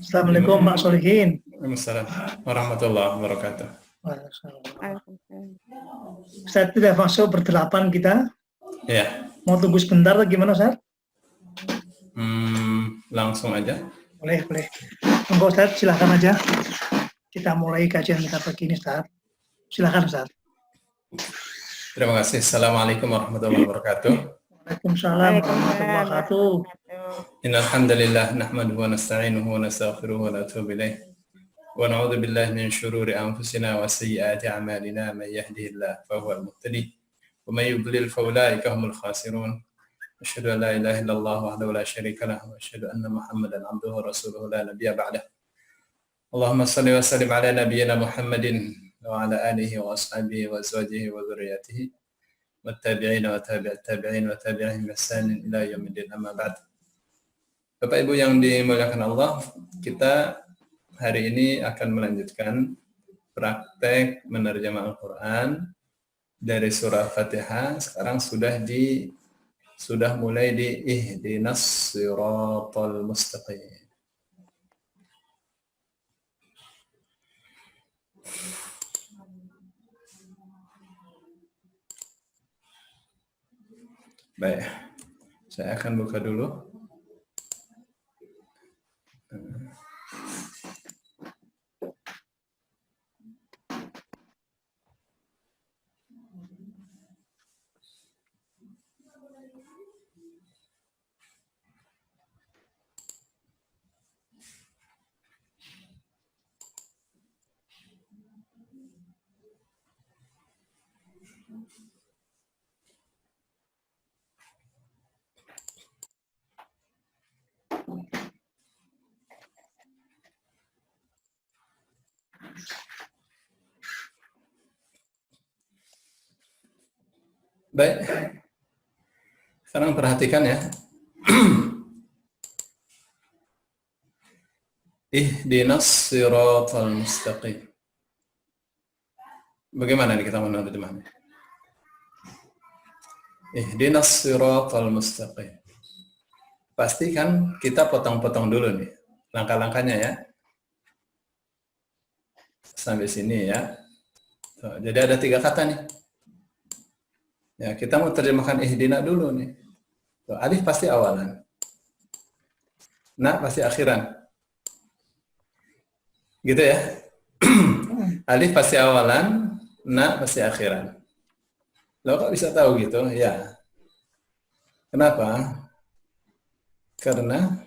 Assalamualaikum Pak Solihin. Waalaikumsalam warahmatullahi wabarakatuh. Ustaz sudah masuk berdelapan kita. Ya. Mau tunggu sebentar atau gimana Ustaz? Langsung aja. Boleh. Monggo Ustaz, silakan aja. Kita mulai kajian kita pagi ini Ustaz. Silakan Ustaz. Terima kasih. Assalamualaikum warahmatullahi wabarakatuh. Waalaikumsalam warahmatullahi wabarakatuh. Innal hamdalillah nahmaduhu wa nasta'inuhu wa nastaghfiruhu wa natubu ilaih. Wa na'udzu billahi min shururi anfusina wa sayyiati a'malina may yahdihillahu fa huwal muhtadi wa may yudlil fa ulaika humul khasirun. Asyhadu an la ilaha illallah wahdahu la syarika lahu wa asyhadu anna Muhammadan 'abduhu wa rasuluhu la nabiyya ba'dah. Allahumma shalli wa sallim ala nabiyyina Muhammadin wa ala alihi wa ashabihi wa azwajihi wa dzurriyyatihi wattabi'in wa tabi'at tabi'in wa tabi'ihim bi ihsan ila yaumil amma ba'd. Bapak Ibu yang dimuliakan Allah, kita hari ini akan melanjutkan praktek menerjemah Al-Qur'an dari surah Fatihah. Sekarang sudah mulai di ihdinas siratal mustaqim. Baik, saya akan buka dulu. Baik, sekarang perhatikan ya. Ihdinas siratal mustaqim. Bagaimana nih kita menerjemahnya? Ihdinas siratal mustaqim. Pastikan kita potong-potong dulu nih langkah-langkahnya ya. Sampai sini ya. Tuh, jadi ada 3 kata nih. Ya, kita mau terjemahkan ihdina dulu nih. Tuh, alif pasti awalan. Na pasti akhiran. Gitu ya. Alif pasti awalan, na pasti akhiran. Lo kok bisa tahu gitu? Ya. Kenapa? Karena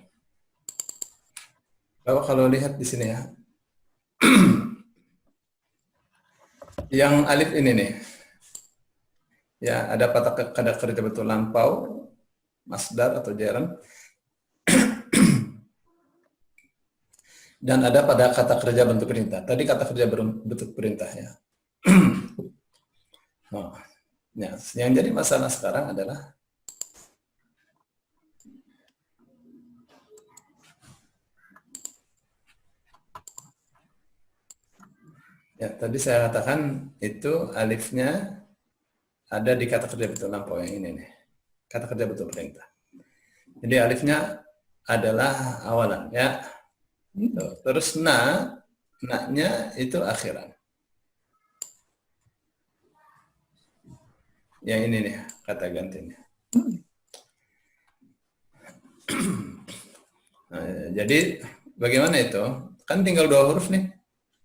Bapak kalau lihat di sini ya. Yang alif ini nih. Ya, ada kata kerja bentuk lampau, masdar atau gerund. Dan ada pada kata kerja bentuk perintah. Tadi kata kerja bentuk perintah ya. Oh, ya. Yang jadi masalah sekarang adalah ya, tadi saya katakan itu alifnya ada di kata kerja bentuk lampau yang ini nih. Kata kerja bentuk perintah. Jadi alifnya adalah awalan ya. Terus na-nya itu akhiran. Yang ini nih kata gantinya. Nah, jadi bagaimana itu? Kan tinggal 2 huruf nih.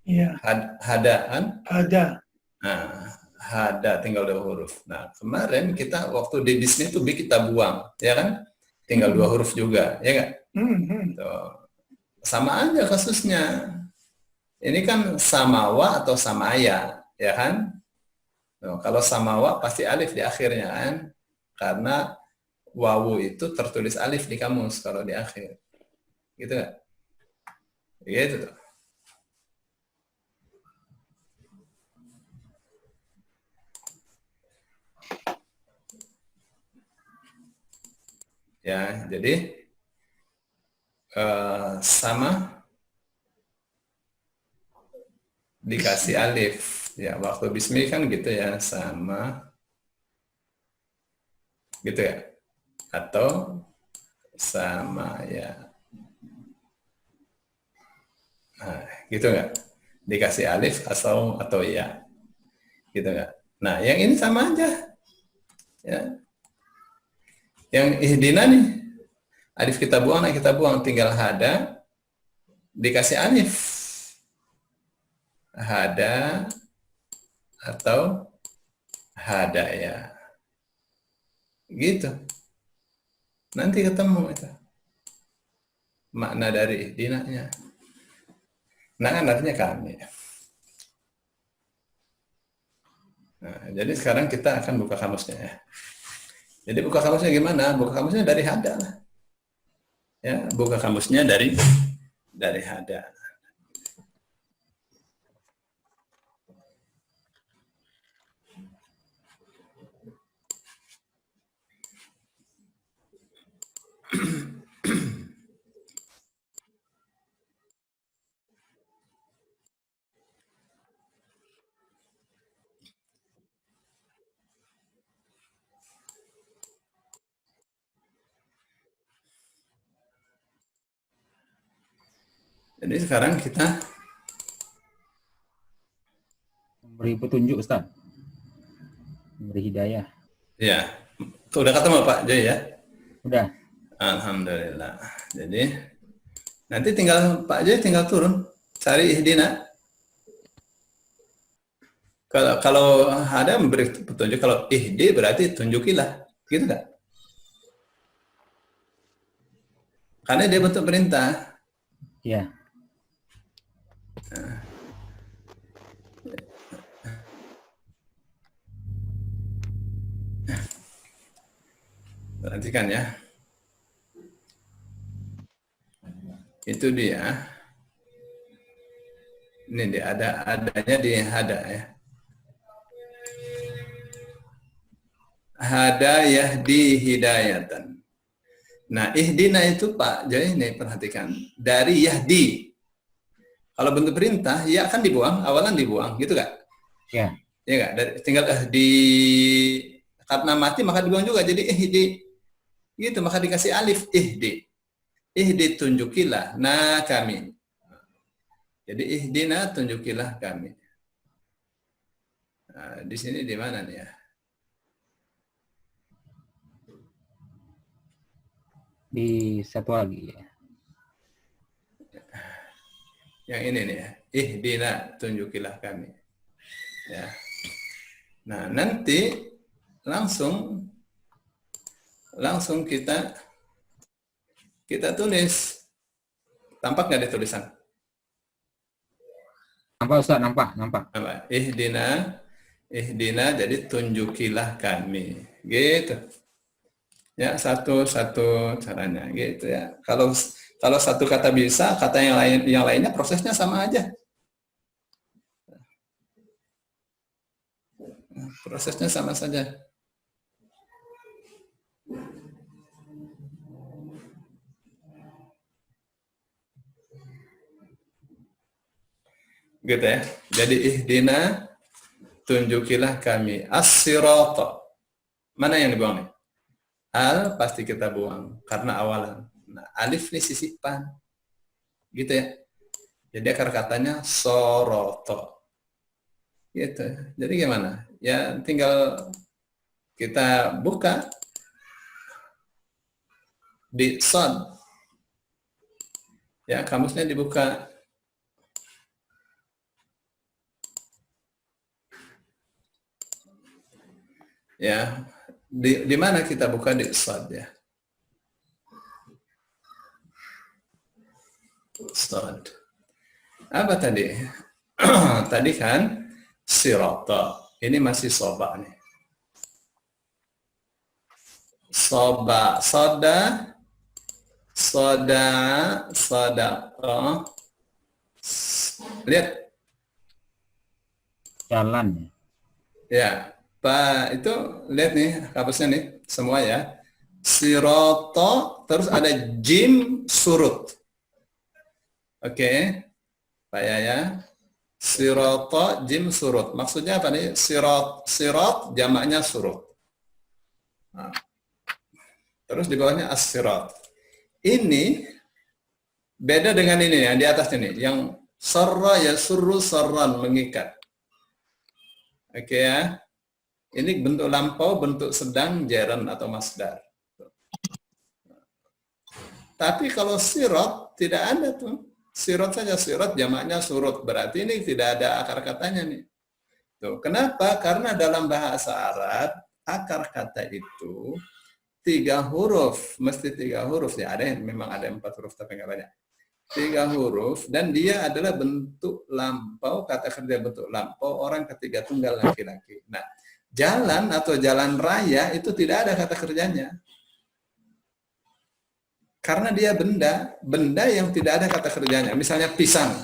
Iya. Hada kan? Ada. Nah, hada tinggal 2 huruf. Nah, kemarin kita waktu di bisnis itu kita buang, ya kan? Tinggal 2 huruf juga, ya nggak? Tuh. Sama aja kasusnya. Ini kan samawa atau samaya, ya kan? Tuh, kalau samawa pasti alif di akhirnya kan? Karena wawu itu tertulis alif di kamus kalau di akhir. Gitu nggak? Gitu tuh. Ya, jadi sama dikasih alif. Ya, waktu bismi kan gitu ya, sama gitu ya. Atau sama ya. Nah, gitu nggak? Dikasih alif atau ya, gitu nggak? Nah, yang ini sama aja. Ya. Yang ihdina nih, alif kita buang, nah kita buang, tinggal hada, dikasih alif. Hada atau hadaya. Gitu. Nanti ketemu itu. Makna dari ihdinanya. Nah, kan artinya kami. Nah, jadi sekarang kita akan buka kamusnya ya. Jadi buka kamusnya gimana? Buka kamusnya dari hada lah. Ya, buka kamusnya dari hada. Jadi sekarang kita Memberi petunjuk, Ustaz. Memberi hidayah. ya, udah ketemu Pak Joy ya? Udah. Alhamdulillah. Jadi nanti tinggal Pak Joy tinggal turun cari ihdina. Kalau ada memberi petunjuk, kalau ihdi berarti tunjukilah, gitu nggak? Karena dia bentuk perintah. Iya. Perhatikan ya. Itu dia. Ini dia adanya di hada ya. Hada yahdi hidayatan. Nah, ihdina itu Pak Joy ini perhatikan dari yahdi. Kalau bentuk perintah ya akan dibuang, awalan dibuang, gitu nggak? Iya. Ya nggak? Tinggal di karena mati maka dibuang juga, jadi ihdi. Gitu, maka dikasih alif ihdi. Ihdi tunjukilah nah kami. Jadi ihdina tunjukilah kami. Nah, di sini di mana nih ya? Di satu lagi ya. Yang ini nih ya. Ihdina tunjukilah kami. Ya. Nah, nanti langsung kita tulis. Tampak nggak di tulisan? Nampak, Ustaz, nampak. Apa? Ihdina jadi tunjukilah kami. Gitu. Ya, satu caranya gitu ya. Kalau satu kata bisa, kata yang lainnya prosesnya sama aja. Prosesnya sama saja. Gitu ya. Jadi ihdina tunjukilah kami as-sirata. Mana yang dibuang nih? Al pasti kita buang karena awalan. Nah, alif nih sisipan. Gitu ya. Jadi akar katanya soroto. Gitu. Jadi gimana? Ya tinggal kita buka di sod. Ya, kamusnya dibuka. Ya, di mana kita buka di sod ya? Sod. Apa tadi? Tadi kan sirata. Ini masih soba nih. Soba, soda, sodako. Lihat. Jalan. Ya, Pak itu lihat nih kamusnya nih semua ya. Siroto terus ada jim surut. Oke, Pak Yaya. Siroto jim surut. Maksudnya apa nih? Sirot jamaknya surut. Nah, terus di bawahnya as-sirat. Ini beda dengan ini yang di atasnya nih, yang Sarra yasurru sarran, mengikat. Oke ya. Ini bentuk lampau, bentuk sedang, gerund atau masdar. Tapi kalau sirot tidak ada tuh. Sirot saja, sirot jamaknya surut. Berarti ini tidak ada akar katanya nih. Tuh, kenapa? Karena dalam bahasa Arab akar kata itu 3 huruf, mesti 3 huruf ya. Ada yang memang ada 4 huruf tapi nggak banyak. 3 huruf dan dia adalah bentuk lampau, kata kerja bentuk lampau orang ketiga tunggal laki-laki. Nah, jalan atau jalan raya itu tidak ada kata kerjanya. Karena dia benda yang tidak ada kata kerjanya. Misalnya pisang.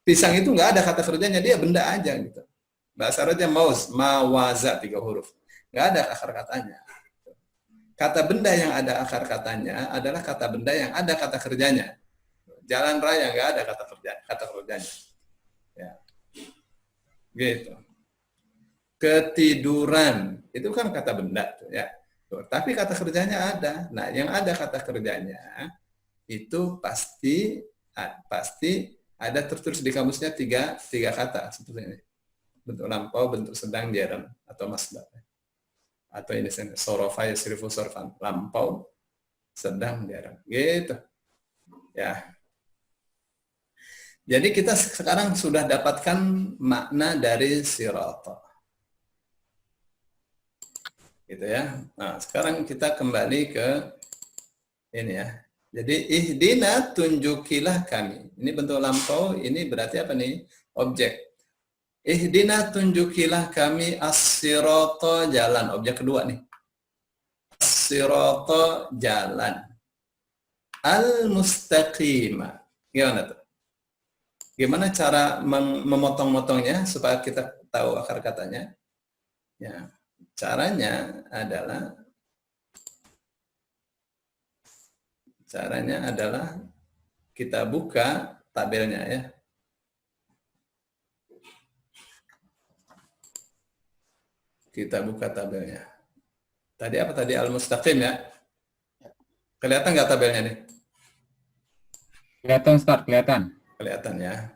Pisang itu nggak ada kata kerjanya, dia benda aja gitu. Bahasa Arabnya mauz, mawaza 3 huruf. Nggak ada akar katanya. Kata benda yang ada akar katanya adalah kata benda yang ada kata kerjanya. Jalan raya nggak ada kata kerjanya. Ya. Gitu. Ketiduran itu kan kata benda tuh ya. Tuh, tapi kata kerjanya ada. Nah, yang ada kata kerjanya itu pasti ada tertulis di kamusnya tiga kata seperti ini. Bentuk lampau, bentuk sedang, gerund atau masdar. Atau ini sorofa yasrifu sorfan, lampau, sedang, gerund. Gitu. Ya. Jadi kita sekarang sudah dapatkan makna dari sirata. Gitu ya. Nah, sekarang kita kembali ke ini ya. Jadi ihdina, tunjukilah kami. Ini bentuk lampau, ini berarti apa nih? Objek. Ihdina, tunjukilah kami as-sirata, jalan. Objek kedua nih. As-sirata, jalan. Al-mustaqima. Gimana tuh? Gimana cara memotong-motongnya supaya kita tahu akar katanya? Ya. Caranya adalah kita buka tabelnya ya. Kita buka tabelnya. Tadi apa tadi? Al-mustaqim ya? Kelihatan nggak tabelnya nih? Kelihatan, Ustaz, kelihatan. Kelihatan ya.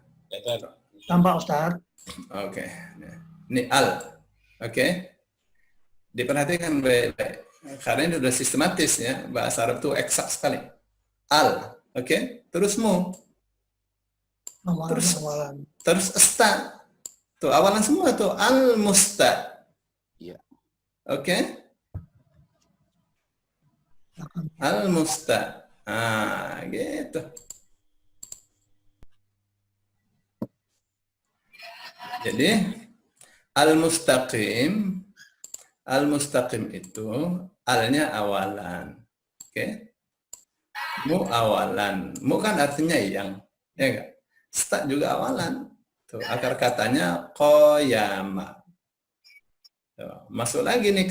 Tampak Ustaz. Oke. Ini al. Oke. Diperhatikan baik-baik. Karena ini sudah sistematis ya. Bahasa Arab itu eksak sekali. Al. Oke. Terus mu. Terus esta. Tuh awalan semua tuh. Al-musta. Iya. Oke. Al-musta. Ah, gitu. Jadi al-mustaqim itu alnya awalan. Oke. Mu awalan. Mu kan artinya yang, ya enggak? Sta juga awalan. Tuh, akar katanya qoyama. Tuh, masuk lagi nih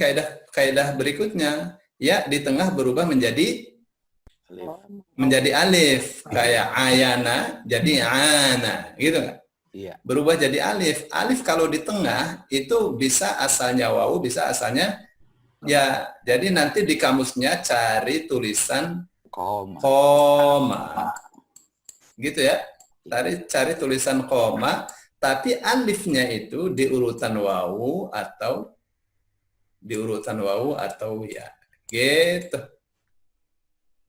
kaidah berikutnya. Ya, di tengah berubah menjadi alif. Kayak ayana jadi ana, gitu enggak? Iya. Berubah jadi alif. Alif kalau di tengah itu bisa asalnya wawu, bisa asalnya ya. Jadi nanti di kamusnya cari tulisan koma. Gitu ya. Cari tulisan koma, tapi alifnya itu di urutan wawu atau ya. Gitu.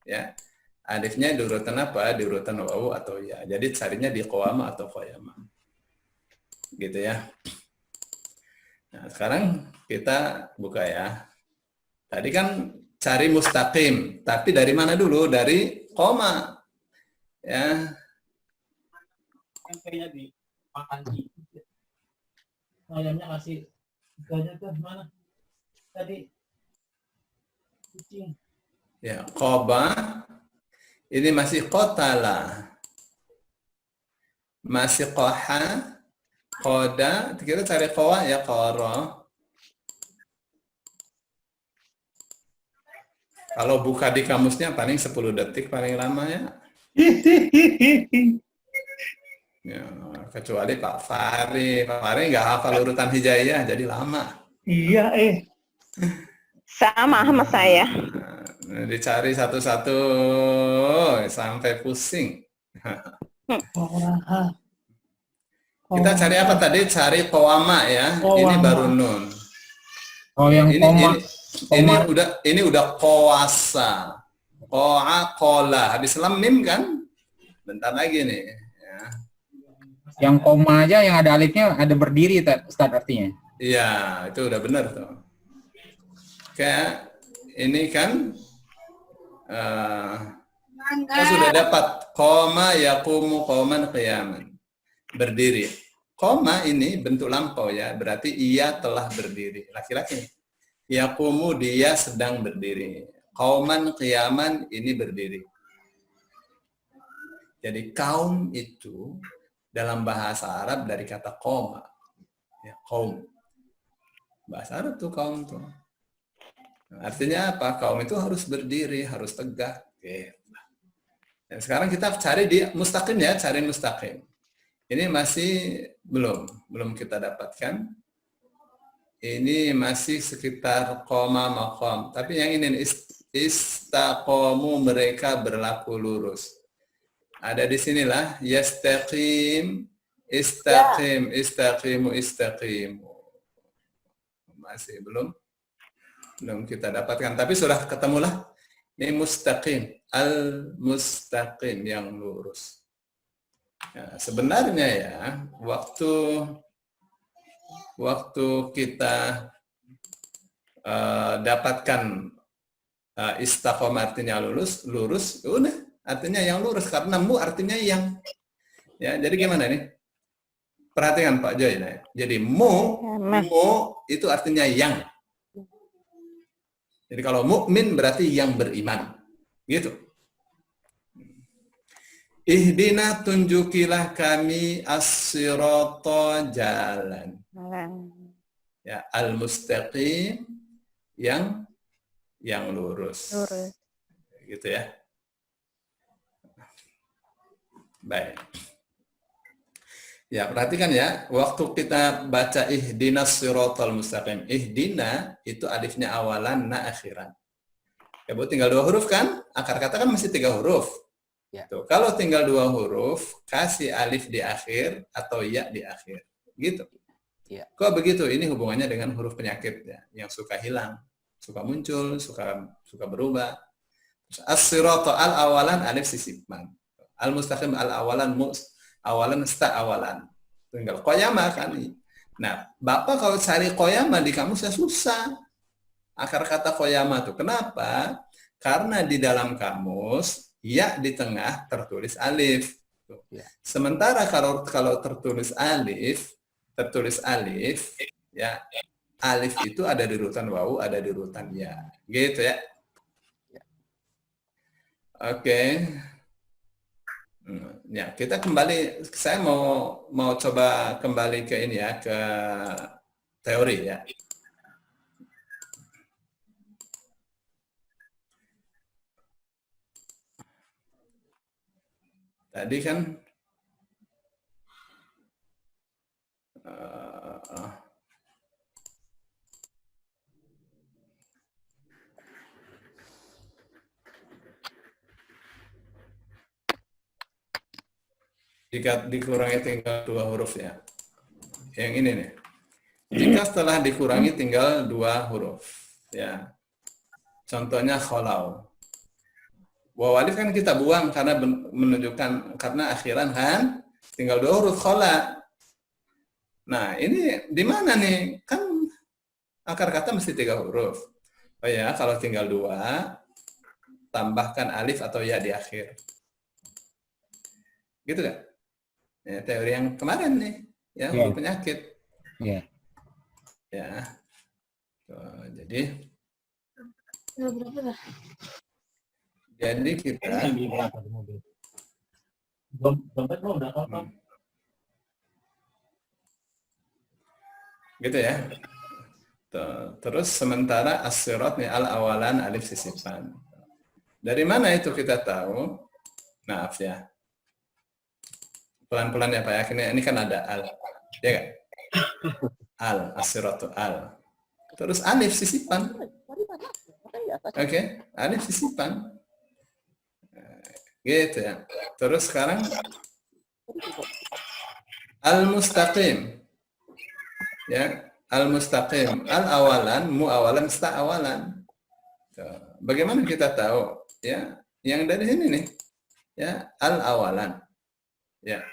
Ya. Alifnya di urutan apa? Di urutan wawu atau ya. Jadi carinya di qawama atau qayama. Gitu ya. Nah, sekarang kita buka ya. Tadi kan cari mustaqim, tapi dari mana dulu? Dari koma. Ya. Kayaknya di makan ayamnya masih banyak tuh mana? Tadi kucing. Ya, qoba ini masih qotala. Masih qoha. Koda, kita cari qawa ya, qara. Kalau buka di kamusnya paling 10 detik paling lama ya. Ya, kecuali Pak Fahri. Pak Fahri nggak hafal urutan hijaiyah, jadi lama. Iya, Sama saya. Nah, dicari satu-satu sampai pusing. Kita cari apa tadi? Cari qawama ya. Ini Qawama. baru nun. Oh, yang Ini udah qawasa. Qola. Habis lam mim kan? Bentar lagi nih. Ya. yang koma aja yang ada alifnya ada berdiri Ustaz artinya. Iya, itu udah benar tuh. Kayak ini kan kita sudah dapat koma yaqumu qoman qiyaman. Berdiri. Koma ini bentuk lampau ya, berarti ia telah berdiri. Laki-laki. Yaqumu dia sedang berdiri. Qauman qiyaman ini berdiri. Jadi kaum itu dalam bahasa Arab dari kata qoma. Ya, kaum. Bahasa Arab tuh kaum tuh. Artinya apa? Kaum itu harus berdiri, harus tegak. Oke. Dan sekarang kita cari di mustaqim ya, cari mustaqim. Ini masih belum kita dapatkan. Ini masih sekitar koma maqam. Tapi yang ini istaqamu, mereka berlaku lurus. Ada di sinilah yastaqim, istaqim, istaqimu, istaqimu. Masih belum kita dapatkan, tapi sudah ketemulah. Ini mustaqim, al-mustaqim yang lurus. Ya, sebenarnya ya, waktu kita dapatkan istaqamah artinya lurus, udah artinya yang lurus, karena mu artinya yang. Ya, jadi gimana nih? Perhatikan Pak Joy. Jadi mu itu artinya yang. Jadi kalau mukmin berarti yang beriman. Gitu. Ihdina, tunjukilah kami as-sirata, jalan. Ya, al-mustaqim yang lurus. Gitu ya. Baik. Ya, perhatikan ya, waktu kita baca ihdinas siratal mustaqim. Ihdina itu alifnya awalan, na akhiran. Ya, Bu, tinggal 2 huruf kan? Akar kata kan masih 3 huruf. Ya. Tuh, kalau tinggal 2 huruf, kasih alif di akhir atau ya di akhir. Gitu. Ya. Kok begitu? Ini hubungannya dengan huruf penyakit ya, yang suka hilang, suka muncul, suka berubah. As-sirata al-awalan alif sisipan. Al-mustaqim al-awalan awalan awalan. Tinggal qoyama kan. Nah, Bapak kalau cari qoyama di kamusnya susah. Akar kata qoyama tuh. Kenapa? Karena di dalam kamus ya di tengah tertulis alif. Ya. Sementara kalau tertulis alif ya, alif itu ada di urutan wawu, ada di urutan ya. Gitu ya. Oke. Ya, kita kembali, saya mau coba kembali ke ini ya, ke teori ya. Tadi kan jika dikurangi tinggal 2 huruf ya. Yang ini nih. Jika setelah dikurangi tinggal 2 huruf ya. Contohnya kholau. Waw alif kan kita buang karena menunjukkan, karena akhiran kan tinggal 2 huruf khola. Nah, ini di mana nih? Kan akar kata mesti 3 huruf. Oh ya, kalau tinggal 2 tambahkan alif atau ya di akhir. Gitu kan? Ya, teori yang kemarin nih, ya, huruf penyakit. Iya. Ya. Tuh, jadi kita gitu ya. Tuh, terus sementara as-sirat nih al-awalan alif sisipan. Dari mana itu kita tahu? Maaf ya. Pelan-pelan ya Pak ya. Ini kan ada al. Ya kan? Al, as-siratu al. Terus alif sisipan. Oke, alif sisipan. Gitu ya. Terus sekarang Al-mustaqim. Ya, al-mustaqim. Al-awalan, mu-awalan, sta-awalan. Bagaimana kita tahu? Ya, yang dari sini nih. Ya, al-awalan. Ya.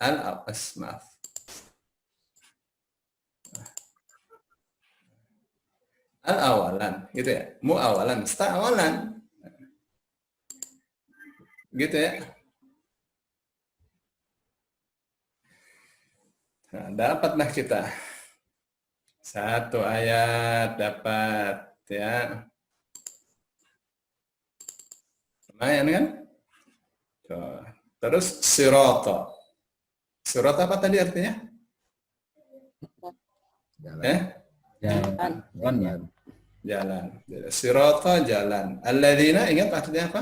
Maaf. Al-awalan, gitu ya. Mu-awalan, sta-awalan. Gitu ya. Nah, dapatlah kita. Satu ayat dapat, ya. Lumayan kan? Terus sirata. Sirata apa tadi artinya? Jalan. Jalan. Sirata jalan. Alladzina, ingat artinya apa?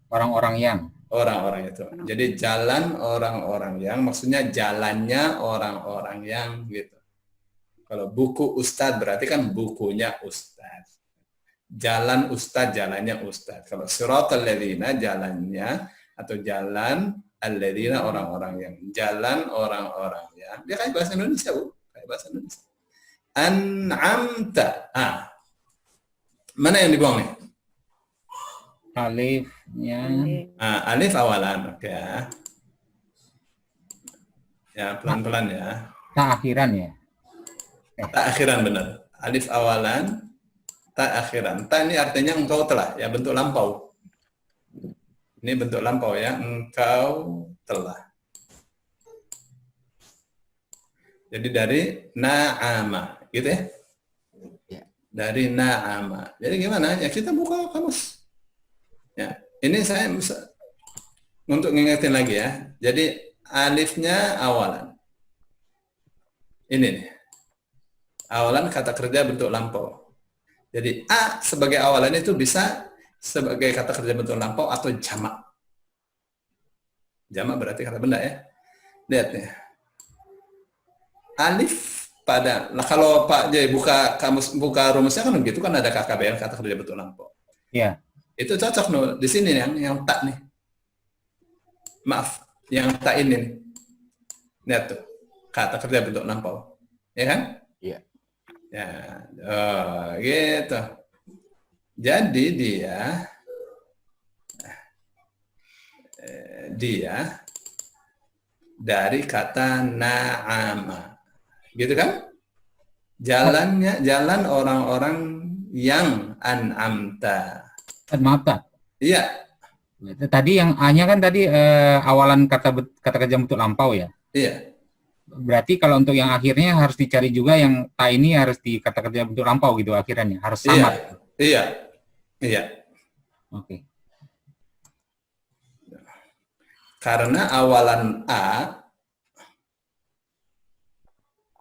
Orang-orang yang. Orang-orang itu. Jadi jalan orang-orang yang, maksudnya jalannya orang-orang yang gitu. Kalau buku Ustadz berarti kan bukunya Ustadz. Jalan Ustadz, jalannya Ustadz. Kalau siratal ladzina, jalannya atau jalan alladzina, orang-orang yang. Jalan orang-orang yang. Dia kayak bahasa Indonesia, Bu. Kayak bahasa Indonesia. An'amta. Mana yang dibuang nih? Alifnya. Alif awalan, oke ya. Ya, pelan-pelan ya. Tak akhiran ya. Tak akhiran benar. Alif awalan, tak akhiran. Tak ini artinya engkau telah, ya bentuk lampau. Ini bentuk lampau ya, engkau telah. Jadi dari na'ama, gitu ya. Dari na'ama. Jadi gimana? Ya kita buka kamus. Ya, ini saya untuk ngingetin lagi ya. Jadi alifnya awalan. Ini nih. Awalan kata kerja bentuk lampau. Jadi a sebagai awalan itu bisa sebagai kata kerja bentuk lampau atau jamak. Jamak berarti kata benda ya. Lihat nih. Alif pada, kalau Pak Jai buka kamus, buka rumusnya kan begitu kan ada KKBL, kata kerja bentuk lampau. Iya. Itu cocok no di sini yang tak nih. Maaf, yang tak ini nih. Lihat tuh, kata kerja bentuk lampau. Ya kan? Iya. Ya, gitu. Jadi dia dari kata na'ama. Gitu kan? Jalannya, jalan orang-orang yang an'amta. Maaf, tak. Iya. Tadi yang A-nya kan tadi awalan kata kerja bentuk lampau ya. Iya. Berarti kalau untuk yang akhirnya harus dicari juga yang ta ini harus di kata kerja bentuk lampau gitu akhirnya harus sama. Iya. Iya. Oke. Karena awalan A,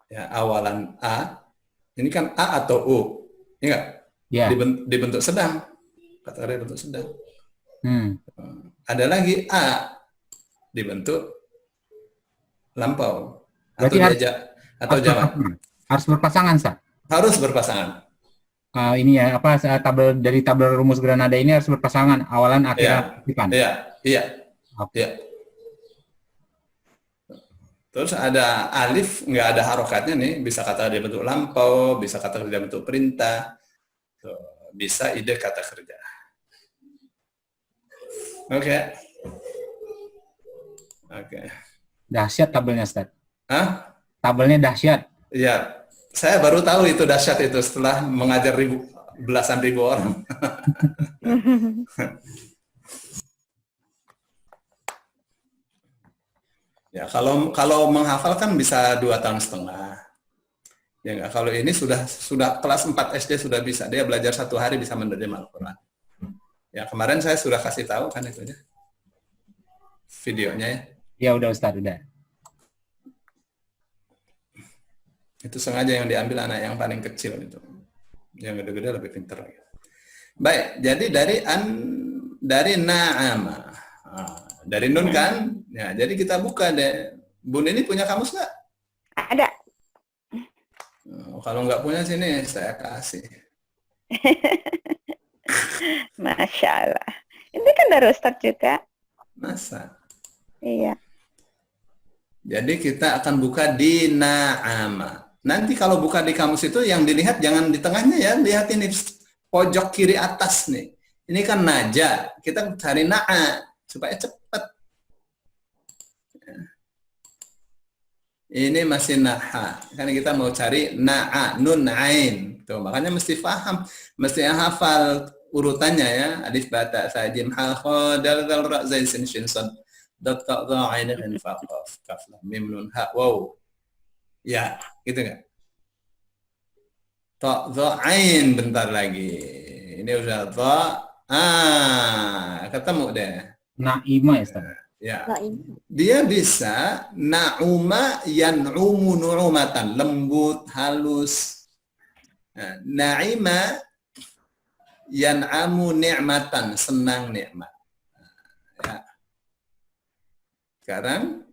ya awalan A, ini kan A atau U, enggak? Ya. Dibentuk sedang, kata kerja bentuk sedang. Ada lagi A dibentuk lampau atau jamak. Harus berpasangan, Sa? Harus berpasangan. Ini ya apa tabel dari tabel rumus Granada ini harus berpasangan awalan akhiran. Iya. Okay. Iya. Terus ada alif nggak ada harokatnya nih, bisa kata dia bentuk lampau, bisa kata kerja bentuk perintah, bisa ide kata kerja. Oke. Dahsyat tabelnya, Ustaz. Hah? Tabelnya dahsyat. Iya, saya baru tahu itu dahsyat itu setelah mengajar belasan ribu orang. Ya, kalau menghafal kan bisa 2,5 tahun. Ya enggak, kalau ini sudah kelas 4 SD sudah bisa. Dia belajar 1 hari bisa menerjemah Al-Qur'an. Ya, kemarin saya sudah kasih tahu kan itu aja. Videonya ya. Ya udah Ustaz, udah. Itu sengaja yang diambil anak yang paling kecil itu. Yang gede-gede lebih pintar lagi. Baik, jadi dari na'ama. Dari nun kan? Ya, jadi kita buka deh. Bun ini punya kamus nggak? Ada. Kalau nggak punya sini saya kasih. Masya Allah. Ini kan dari Ustadz juga. Masa? Iya. Jadi kita akan buka di na'ama. Nanti kalau buka di kamus itu yang dilihat jangan di tengahnya ya, lihat ini pojok kiri atas nih. Ini kan naja, kita cari na'a supaya cepat. Ini masih naha, karena kita mau cari na'a, nun, ain. Tuh, makanya mesti paham, mesti hafal urutannya ya. Alif, ba, ta, sa, jim, ha, kha, dal, dal, ra, zain, sin, shin, sad, dot, ta, dha, ain, ghin, fa, qaf, kaf, lam, mim, nun, ha, waw. Ya, gitu nggak? Ta, dha, ain, bentar lagi. Ini udah dha, ketemu deh. Naima ya, Ustaz. Ya. Dia bisa na'uma yan'umu nu'umatan, lembut, halus. Nah, na'ima yan'amu ni'matan, senang nikmat. Ya. Sekarang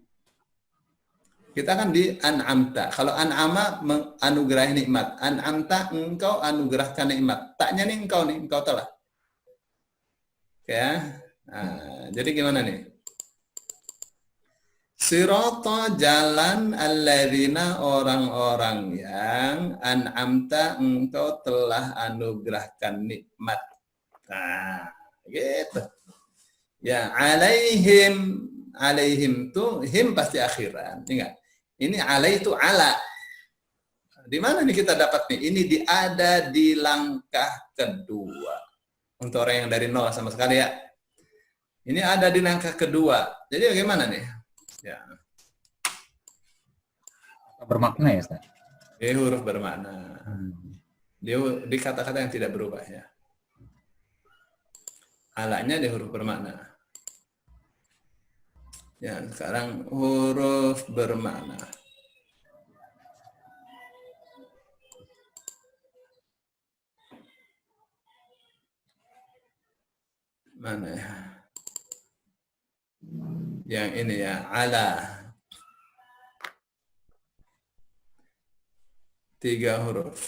kita kan di an'amta. Kalau an'ama menganugerahi nikmat, an'amta engkau anugerahkan nikmat. Taknya nih engkau telah. Ya. Nah, jadi gimana nih? Sirata jalan alladzina orang-orang yang an'amta engkau telah anugerahkan nikmat. Nah, gitu. Ya, alaihim tuh him pasti akhiran. Ingat. Ini alai itu ala. Di mana nih kita dapat nih? Ini ada di langkah kedua. Untuk orang yang dari nol sama sekali ya. Ini ada di langkah kedua. Jadi bagaimana nih? Ya. Bermakna ya, Ustaz? Dia huruf bermakna. Dia di kata-kata yang tidak berubah ya. Alanya di huruf bermakna. Ya, sekarang huruf bermakna. Mana ya? Yang ini ya, ala. 3 huruf.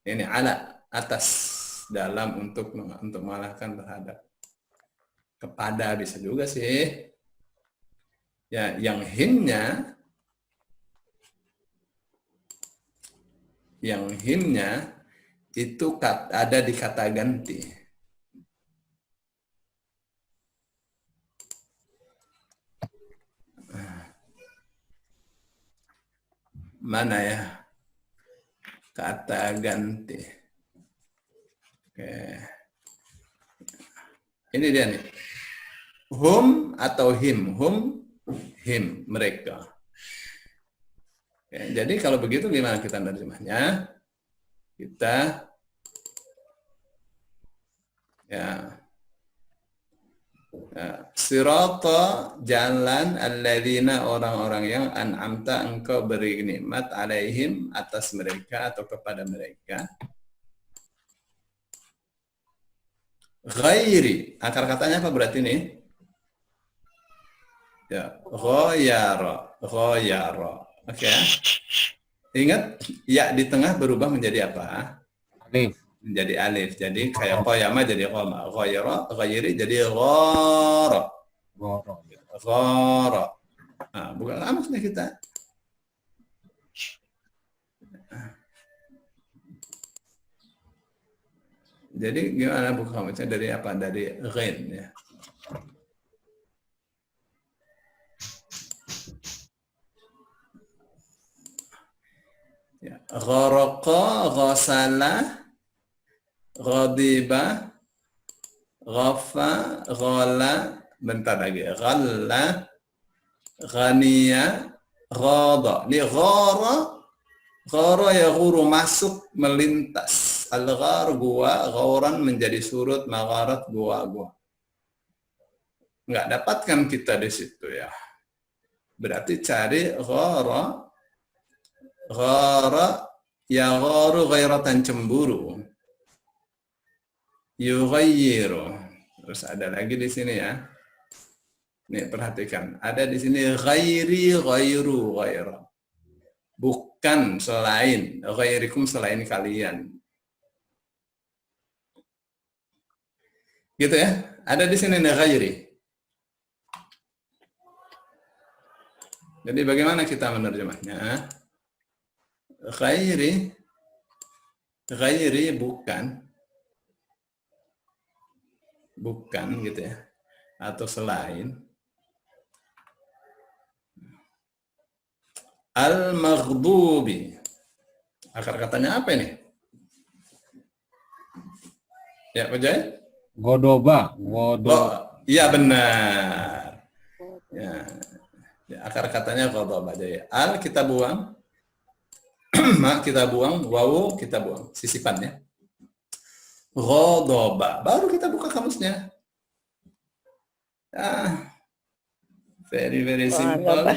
Ini ala, atas, dalam, untuk mengalahkan, terhadap. Kepada bisa juga sih. Ya, yang himnya itu ada di kata ganti. Mana ya? Kata ganti. Oke. Ini dia nih. Hum atau him. Hum, him, mereka. Oke, jadi kalau begitu gimana kita nerjemahnya? Kita ya, sirata jalan alladzina orang-orang yang an'amta engkau beri nikmat alaihim atas mereka atau kepada mereka. Ghairi, akar katanya apa berarti nih? Ya, ghayara. Oke. Ingat ya di tengah berubah menjadi apa? Alif. Menjadi alif. Jadi kayak qayama jadi qama. Ghairi jadi ghara. Ghara. Nah, bukan kamus nih kita. Jadi gimana buka kamusnya dari apa? Dari ghain ya. Ya, gharaqa, ghasala, ghadiba, ghafa, ghala, bentar lagi, ghalla, ghaniya, ghada. Ini ghara ya ghuru, masuk, melintas. Al-ghar gua, ghauran menjadi surut, magharat gua. Nggak dapatkan kita di situ ya. Berarti cari ghara ya gharu ghairatan, cemburu. Yughayyiru. Terus ada lagi di sini ya. Nih perhatikan, ada di sini ghairi, ghairu, ghaira. Bukan selain, ghairikum selain kalian. Gitu ya. Ada di sini nih ghairi. Jadi bagaimana kita menerjemahnya? Ghairi bukan gitu ya, atau selain. Al-maghdubi. Akar katanya apa ini? Ya, Pak Jai? Godoba. Iya benar. Ya, akar katanya godoba. Jadi al kita buang, ma kita buang, wawu kita buang. Sisipannya. Godoba. Baru kita buka kamusnya. Very simple. Godoba.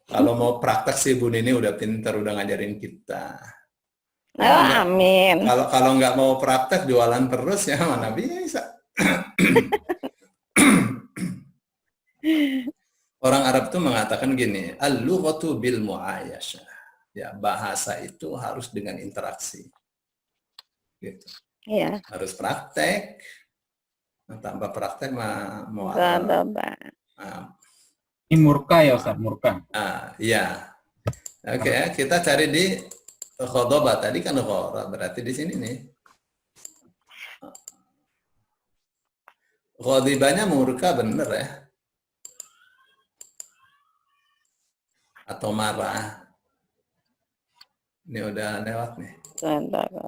Kalau mau praktek sih Bu Nini udah pintar, udah ngajarin kita. Oh, amin. Kalau nggak mau praktek jualan terus ya mana bisa. Orang Arab tuh mengatakan gini, al-lughatu bil mu'ayasyah. Ya, bahasa itu harus dengan interaksi. Gitu. Iya. Harus praktek. Nah, tanpa praktek mau Godoba. Ini murka ya Ustaz, murka. Iya. Oke, kita cari di khodoba. Tadi kan khora, berarti di sini nih. Khodibanya murka bener ya. Atau marah. Ini udah lewat nih. Godoba.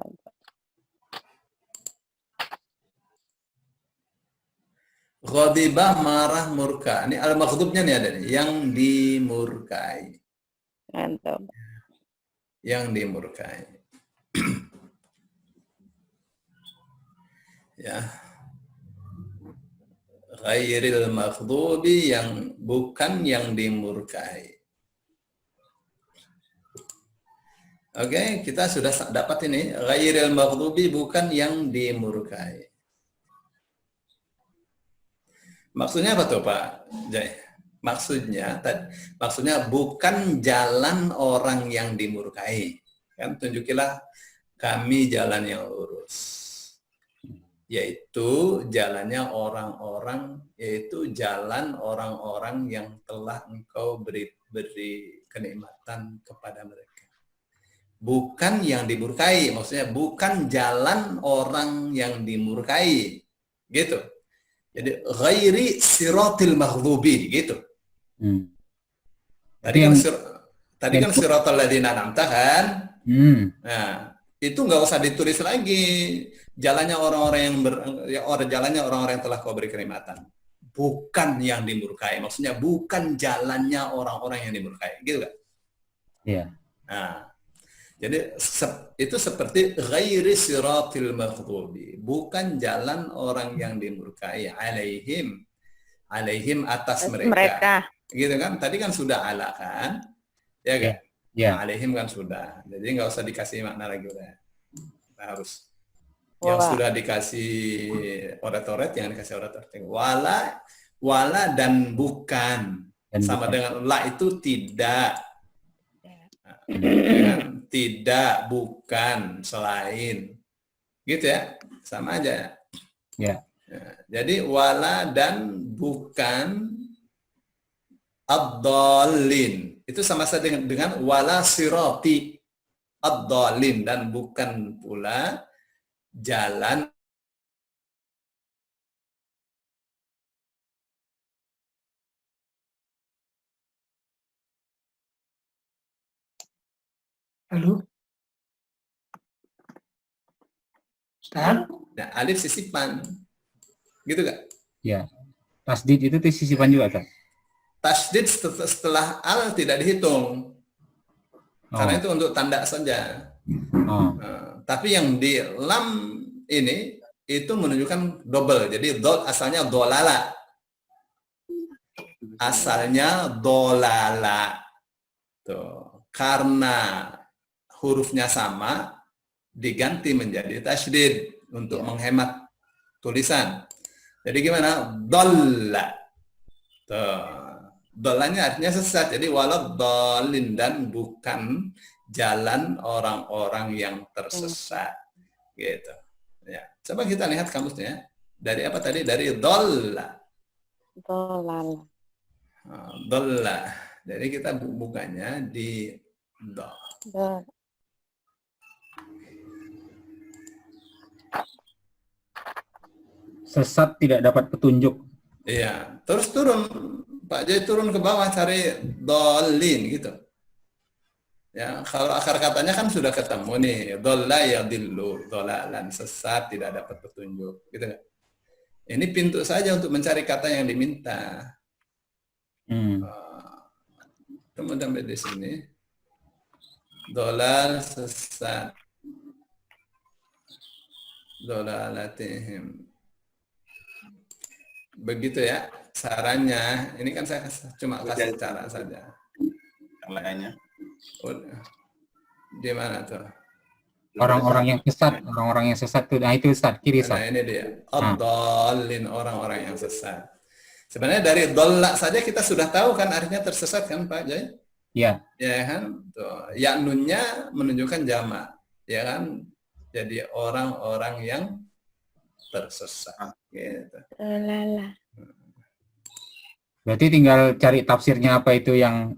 Ghadibah, marah, murka. Ini al-maghdubnya nih ada nih, yang dimurkai. Godoba. Yang dimurkai. Ya. Ghairil maghdubi, yang bukan yang dimurkai. Oke, kita sudah dapat ini. Ghairil maghdubi, bukan yang dimurkai. Maksudnya apa tuh Pak Jai? Maksudnya bukan jalan orang yang dimurkai. Kan tunjukilah kami jalan yang lurus. Yaitu jalannya jalan orang-orang yang telah Engkau beri kenikmatan kepada mereka. Bukan yang dimurkai, maksudnya bukan jalan orang yang dimurkai. Gitu. Jadi ghairi siratil maghdubi gitu. Tadi kan siratal ladzina an'amta kan? Nah, itu nggak usah ditulis lagi. Jalannya orang-orang yang telah Kau beri kenikmatan. Bukan yang dimurkai. Maksudnya bukan jalannya orang-orang yang dimurkai. Gitu kan? Iya. Nah, jadi itu seperti ghairi siratil maghdubi, bukan jalan orang yang dimurkai, alaihim atas mereka. Gitu kan? Tadi kan sudah ala kan? Ya kan? Ya. Nah, alaihim kan sudah. Jadi nggak usah dikasih makna lagi udah. Nah, harus yang sudah dikasih oret-oret, yang dikasih oret-oret. Wala dan bukan. Sama dengan la itu tidak. Tidak, bukan, selain, gitu ya, sama aja. Ya. Jadi wala dan bukan ad-dallin itu sama saja dengan wala sirati ad-dallin, dan bukan pula jalan Halo? Ustaz? Nah, alif sisipan. Gitu gak? Ya. Tasdid itu sisipan juga kan? Tasdid setelah al tidak dihitung. Karena itu untuk tanda saja. Tapi yang di lam ini itu menunjukkan double. Jadi dol asalnya dolala. Asalnya dolala. Tuh. Karena hurufnya sama, diganti menjadi tasydid untuk menghemat tulisan. Jadi gimana? Dolla. Dollanya artinya sesat. Jadi walau dolin, dan bukan jalan orang-orang yang tersesat. Gitu. Ya. Coba kita lihat kamusnya. Dari apa tadi? Dari dolla. Dolal. Dolla. Jadi kita bukanya di do. Dol. Sesat tidak dapat petunjuk. Iya, terus turun Pak Joy, turun ke bawah cari dolin gitu. Ya, kalau akar katanya kan sudah ketemu nih, dolla yadillu, dolalan, sesat tidak dapat petunjuk, gitu kan. Ini pintu saja untuk mencari kata yang diminta. Kemudian di sini, dolal sesat, dolalatihim. Begitu ya sarannya. Ini kan saya cuma kasih cara saja. Yang lainnya. Di mana tuh? Orang-orang yang sesat tuh, nah itu Ustaz, kiri Nah Ustaz. ini dia, ad-dallin, orang-orang yang sesat. Sebenarnya dari dolla saja kita sudah tahu kan artinya tersesat kan Pak Joy? Ya. Ya kan? Tuh. Ya nunnya menunjukkan jamak, ya kan? Jadi orang-orang yang tersesat. Gitu. Dolala. Berarti tinggal cari tafsirnya apa itu yang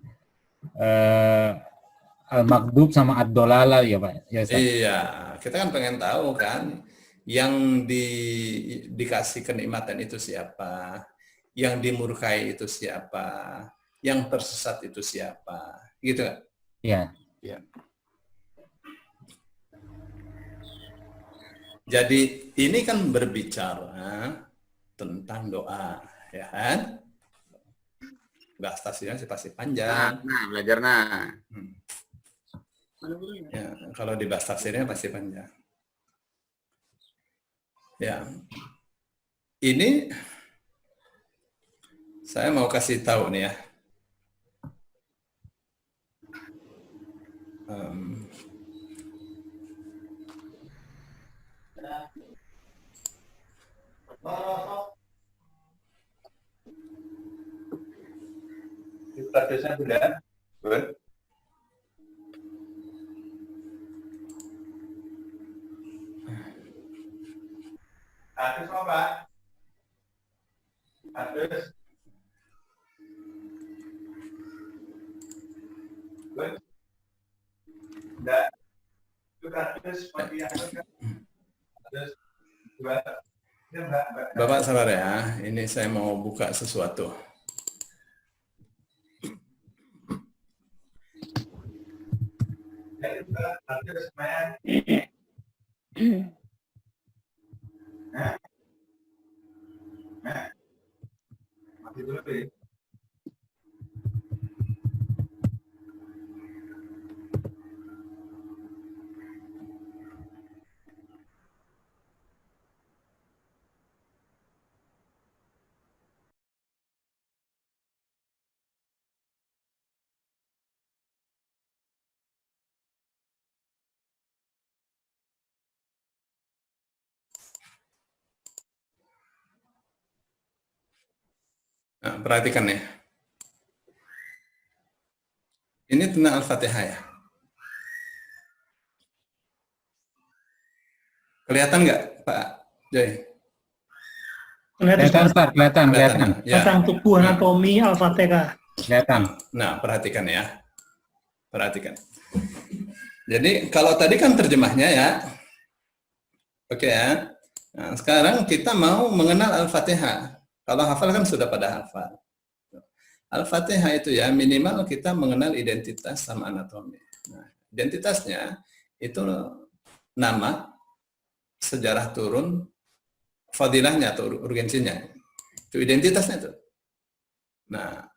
al-maghdub sama ad-dolala ya Pak. Ya, Ustaz? Iya, kita kan pengen tahu kan yang dikasih kenikmatan itu siapa, yang dimurkai itu siapa, yang tersesat itu siapa, gitu kan? Iya. Jadi ini kan berbicara tentang doa, ya kan? Gastasinya sih pasti panjang. Belajar nah. Ya, kalau di bahasa tafsirnya pasti panjang. Ya, ini saya mau kasih tahu nih ya. Statusnya sudah. Good. Status apa? Status. Good. Enggak. Itu status seperti yang status dua. Bapak sabar ya, ini saya mau buka sesuatu. Mati dulu deh. Nah, perhatikan ya. Ini tentang Al-Fatihah ya. Kelihatan nggak Pak Joy? Kelihatan Ustaz, kelihatan. Ya. Tentang tubuh anatomi Al-Fatihah. Kelihatan. Nah, perhatikan ya. Perhatikan. Jadi kalau tadi kan terjemahnya ya. Oke ya. Nah, sekarang kita mau mengenal Al-Fatihah. Kalau hafal kan sudah pada hafal. Al-Fatihah itu ya minimal kita mengenal identitas sama anatomi. Nah, identitasnya itu nama, sejarah turun, fadilahnya atau urgensinya. Itu identitasnya itu. Nah,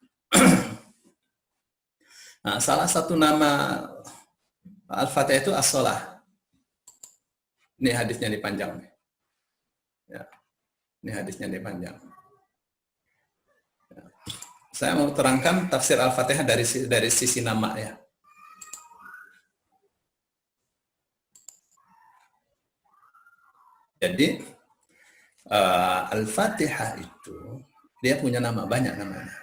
nah, salah satu nama Al-Fatihah itu as-shalah. Ini hadisnya dipanjang nih. Ya. Ini hadisnya dipanjang. Ya. Saya mau terangkan tafsir Al-Fatihah dari sisi nama ya. Jadi Al-Fatihah itu dia punya nama, banyak namanya.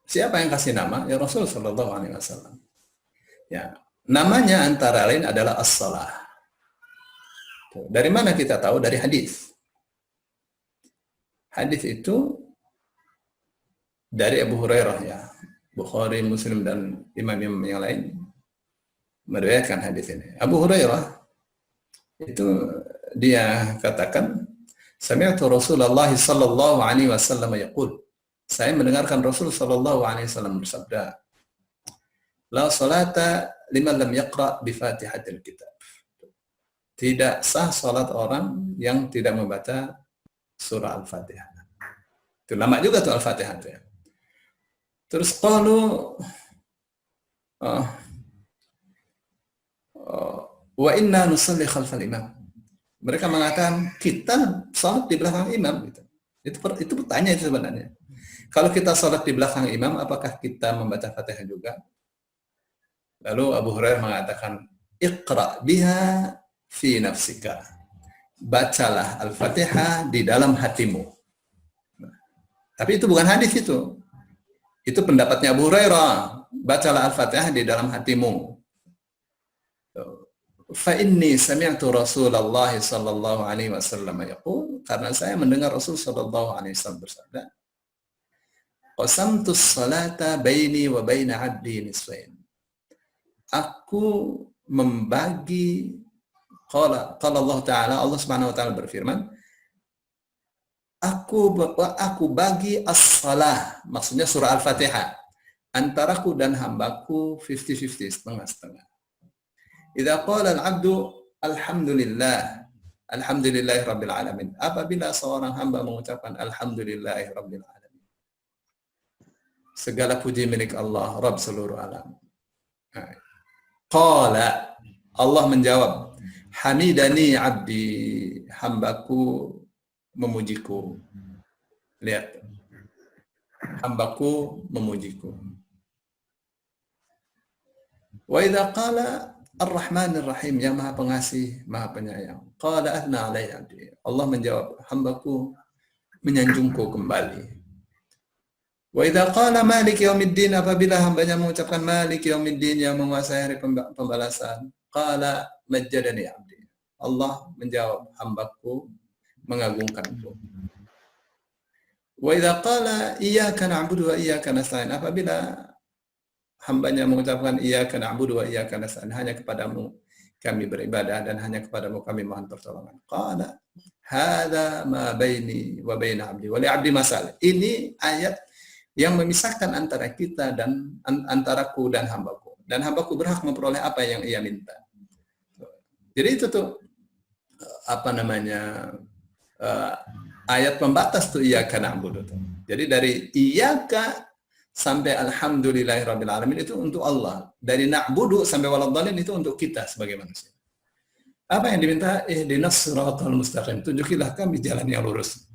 Siapa yang kasih nama? Ya Rasul Shallallahu Alaihi Wasallam. Ya, namanya antara lain adalah as-shalah. Dari mana kita tahu? Dari hadis. Hadis itu dari Abu Hurairah ya. Bukhari, Muslim dan imam-imam yang lain meriwayatkan hadis ini. Abu Hurairah itu dia katakan, sami'tu Rasulullah sallallahu alaihi wasallam yaqul, saya mendengarkan Rasul sallallahu alaihi wasallam bersabda, la salata liman lam yaqra bi Fatihatil Kitab. Tidak sah salat orang yang tidak membaca surah Al-Fatihah. Itu lama juga tuh Al-Fatihah tuh ya. Terus qalu wa inna nusalli khalfal imam. Mereka mengatakan kita salat di belakang imam gitu. Itu pertanyaan itu sebenarnya. Kalau kita salat di belakang imam, apakah kita membaca Fatihah juga? Lalu Abu Hurairah mengatakan, iqra biha fi nafsika. Bacalah Al-Fatihah di dalam hatimu. Tapi itu bukan hadis itu. Itu pendapatnya Abu Hurairah. Bacalah Al-Fatihah di dalam hatimu. Fa inni sami'tu Rasulullah sallallahu alaihi wasallam yaqul, karena saya mendengar Rasul sallallahu alaihi wasallam bersabda, qasamtu as-salata baini wa baina 'abdi nisfain. Aku membagi, qala Allah Ta'ala, Allah Subhanahu wa taala berfirman, aku bagi as-salah, maksudnya surah Al-Fatihah, antaraku dan hambaku 50-50, setengah-setengah. Idza qala al-'abdu alhamdulillah, alhamdulillahi rabbil alamin. Apabila seorang hamba mengucapkan alhamdulillahi rabbil alamin, segala puji milik Allah, Rabb seluruh alam. Qala, Allah menjawab, hamidani abdi, hambaku memujiku. Lihat, hambaku memujiku. Wa idza qala ar-Rahmanir Rahim, yang maha pengasih, maha penyayang, qala athna alaihi abdi, Allah menjawab, hambaku menyanjungku kembali. Wa idza qala Malik yaumiddin, apabila hambanya mengucapkan Malik yaumiddin, yang menguasai hari pembalasan, qala majjadani abdi, Allah menjawab, hambaku mengagungkanku. Wa idza qala iyyaka na'budu wa iyyaka nasta'in, apabila hambanya mengucapkan iyyaka na'budu wa iyyaka nasta'in, hanya kepadamu kami beribadah dan hanya kepadamu kami mohon pertolongan, qala hadza ma baini wa baina abdi wa li abdi masal. Ini ayat yang memisahkan antara kita dan antaraku dan hambaku. Dan hambaku berhak memperoleh apa yang ia minta. Jadi itu tuh apa namanya ayat pembatas tuh iyyaka na'budu tuh. Jadi dari iyyaka sampai alhamdulillahirabbil alamin itu untuk Allah. Dari na'budu sampai waladhdallin itu untuk kita sebagai manusia. Apa yang diminta? Ihdinas siratal mustaqim. Tunjukilah kami jalan yang lurus.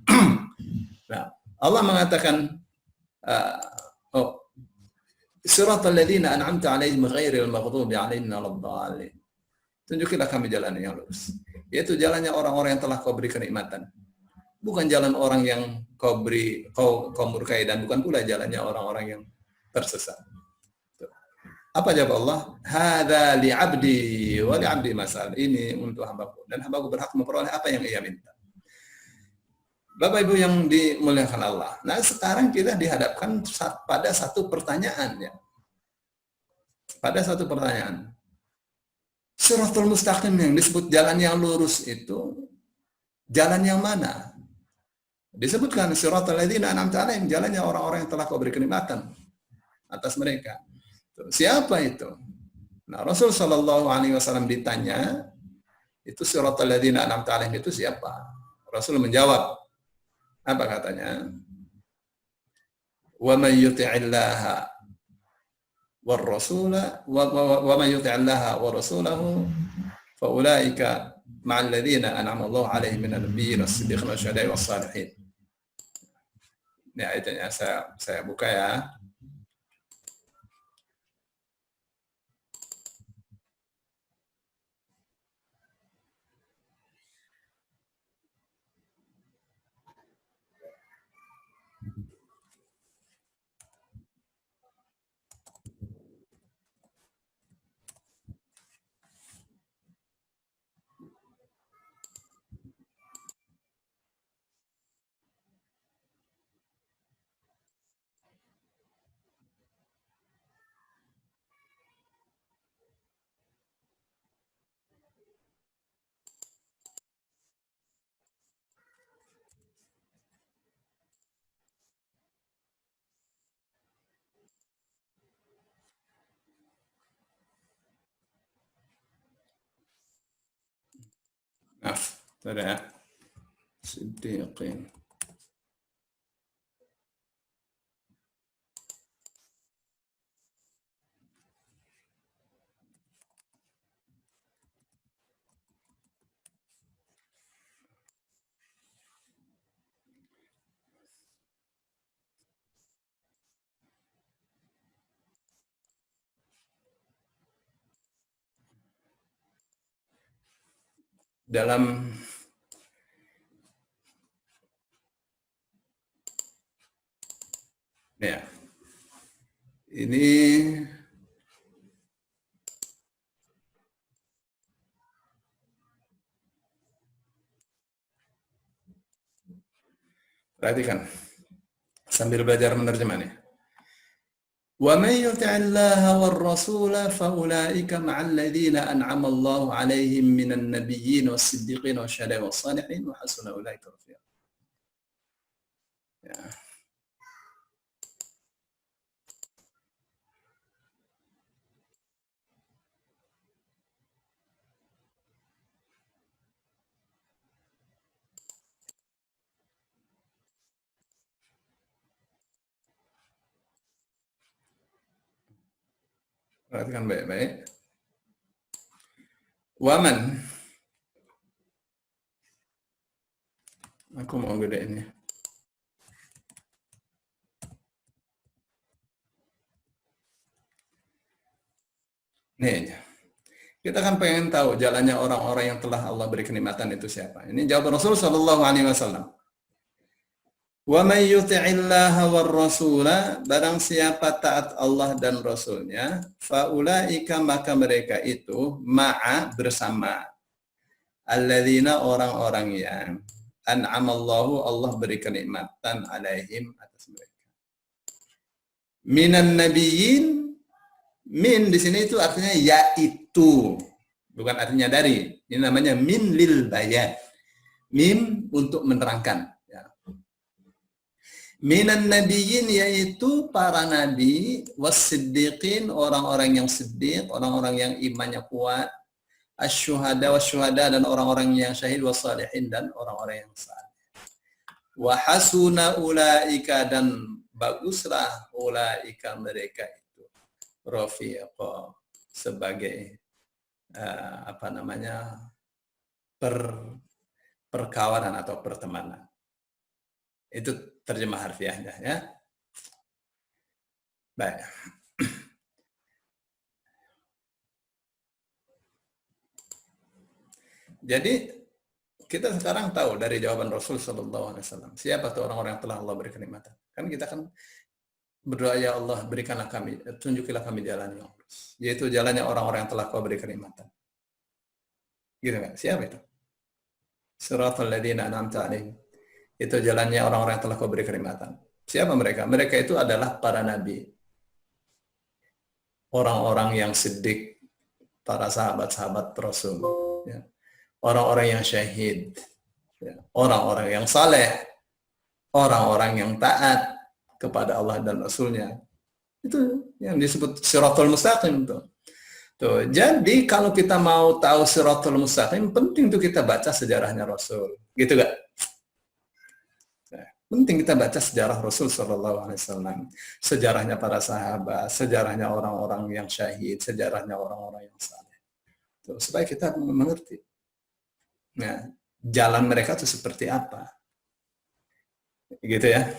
Nah, Allah mengatakan siratal ladzina an'amta 'alaihim ghairil maghdubi alaihim waladdallin. Tunjukilah kami jalan yang lurus. Yaitu jalannya orang-orang yang telah kau beri kenikmatan. Bukan jalan orang yang kau murkai, dan bukan pula jalannya orang-orang yang tersesat. Apa jawab Allah? Hadza li 'abdi wa li 'abdi masal. Ini untuk hambaku dan hambaku berhak memperoleh apa yang ia minta. Bapak Ibu yang dimuliakan Allah. Nah, sekarang kita dihadapkan pada satu pertanyaan ya. Pada satu pertanyaan. Shiratal mustaqim yang disebut jalan yang lurus itu jalan yang mana? Disebutkan shiratal ladzina an'amta 'alaihim, jalannya orang-orang yang telah kau beri kenikmatan atas mereka. Siapa itu? Nah, Rasul sallallahu alaihi wasallam ditanya, itu shiratal ladzina an'amta 'alaihim itu siapa? Rasul menjawab, apa katanya? Wa may yuti'illaha war rasula wa may yuti'illaha wa rasulahu fa ulaika ma'al ladzina an'ama Allahu 'alaihim minan nabiyyin was-siddiqin wasyuhada'i was-shalihin. Ini ayatnya saya buka ya. Maaf, ada Siddiqin. Dalam ya, ini perhatikan sambil belajar menerjemahnya. وَمَنْ يُطِعِ اللَّهَ وَالرَّسُولَ فَأُولَئِكَ مَعَ الَّذِينَ أَنْعَمَ اللَّهُ عَلَيْهِمْ مِنَ النَّبِيِّينَ وَالصِّدِّيقِينَ وَالشُّهَدَاءِ وَالصَّالِحِينَ وَحَسُنَ أُولَئِكَ رَفِيقًا. Ya. Perhatikan baik-baik. Waman, aku mau gedein ya. Nih, kita kan pengen tahu jalannya orang-orang yang telah Allah beri kenikmatan itu siapa. Ini jawaban Rasul Shallallahu Alaihi Wasallam. Wa may yuti'illaha war rasula, barang siapa taat Allah dan Rasulnya, faulaika maka mereka itu ma'a bersama alladzina orang-orang yang an'amallahu Allah beri kenikmatan alaihim atas mereka. Minan nabiyyin, min di sini itu artinya yaitu, bukan artinya dari. Ini namanya min lil bayan. Min untuk menerangkan. Minan nabiyyin yaitu para nabi, was-siddiqin orang-orang yang siddiq, orang-orang yang imannya kuat, asy-syuhada dan orang-orang yang syahid, was-salihin dan orang-orang yang saleh. Wa hasuna ulaika dan baguslah ulaika mereka itu rafiqa sebagai perkawanan atau pertemanan. Itu terjemah harfiahnya ya. Baik. Jadi kita sekarang tahu dari jawaban Rasul Sallallahu Alaihi Wasallam siapa tuh orang-orang yang telah Allah beri kenikmatan. Kan kita kan berdoa, ya Allah berikanlah kami, tunjukilah kami jalan yang lurus, yaitu jalannya orang-orang yang telah Kau beri kenikmatan. Gitu kan? Siapa itu? Siratal ladzina an'amta 'alaihim. Itu jalannya orang-orang yang telah Kau beri kenikmatan. Siapa mereka? Mereka itu adalah para nabi. Orang-orang yang siddiq, para sahabat-sahabat Rasul. Ya. Orang-orang yang syahid. Ya. Orang-orang yang saleh. Orang-orang yang taat kepada Allah dan Rasulnya. Itu yang disebut Shirathul Mustaqim. Tuh. Jadi kalau kita mau tahu Shirathul Mustaqim, penting tuh kita baca sejarahnya Rasul. Gitu gak? Penting kita baca sejarah Rasul Sallallahu Alaihi Wasallam, sejarahnya para sahabat, sejarahnya orang-orang yang syahid, sejarahnya orang-orang yang saleh, supaya kita mengerti. Nah, jalan mereka itu seperti apa, gitu ya.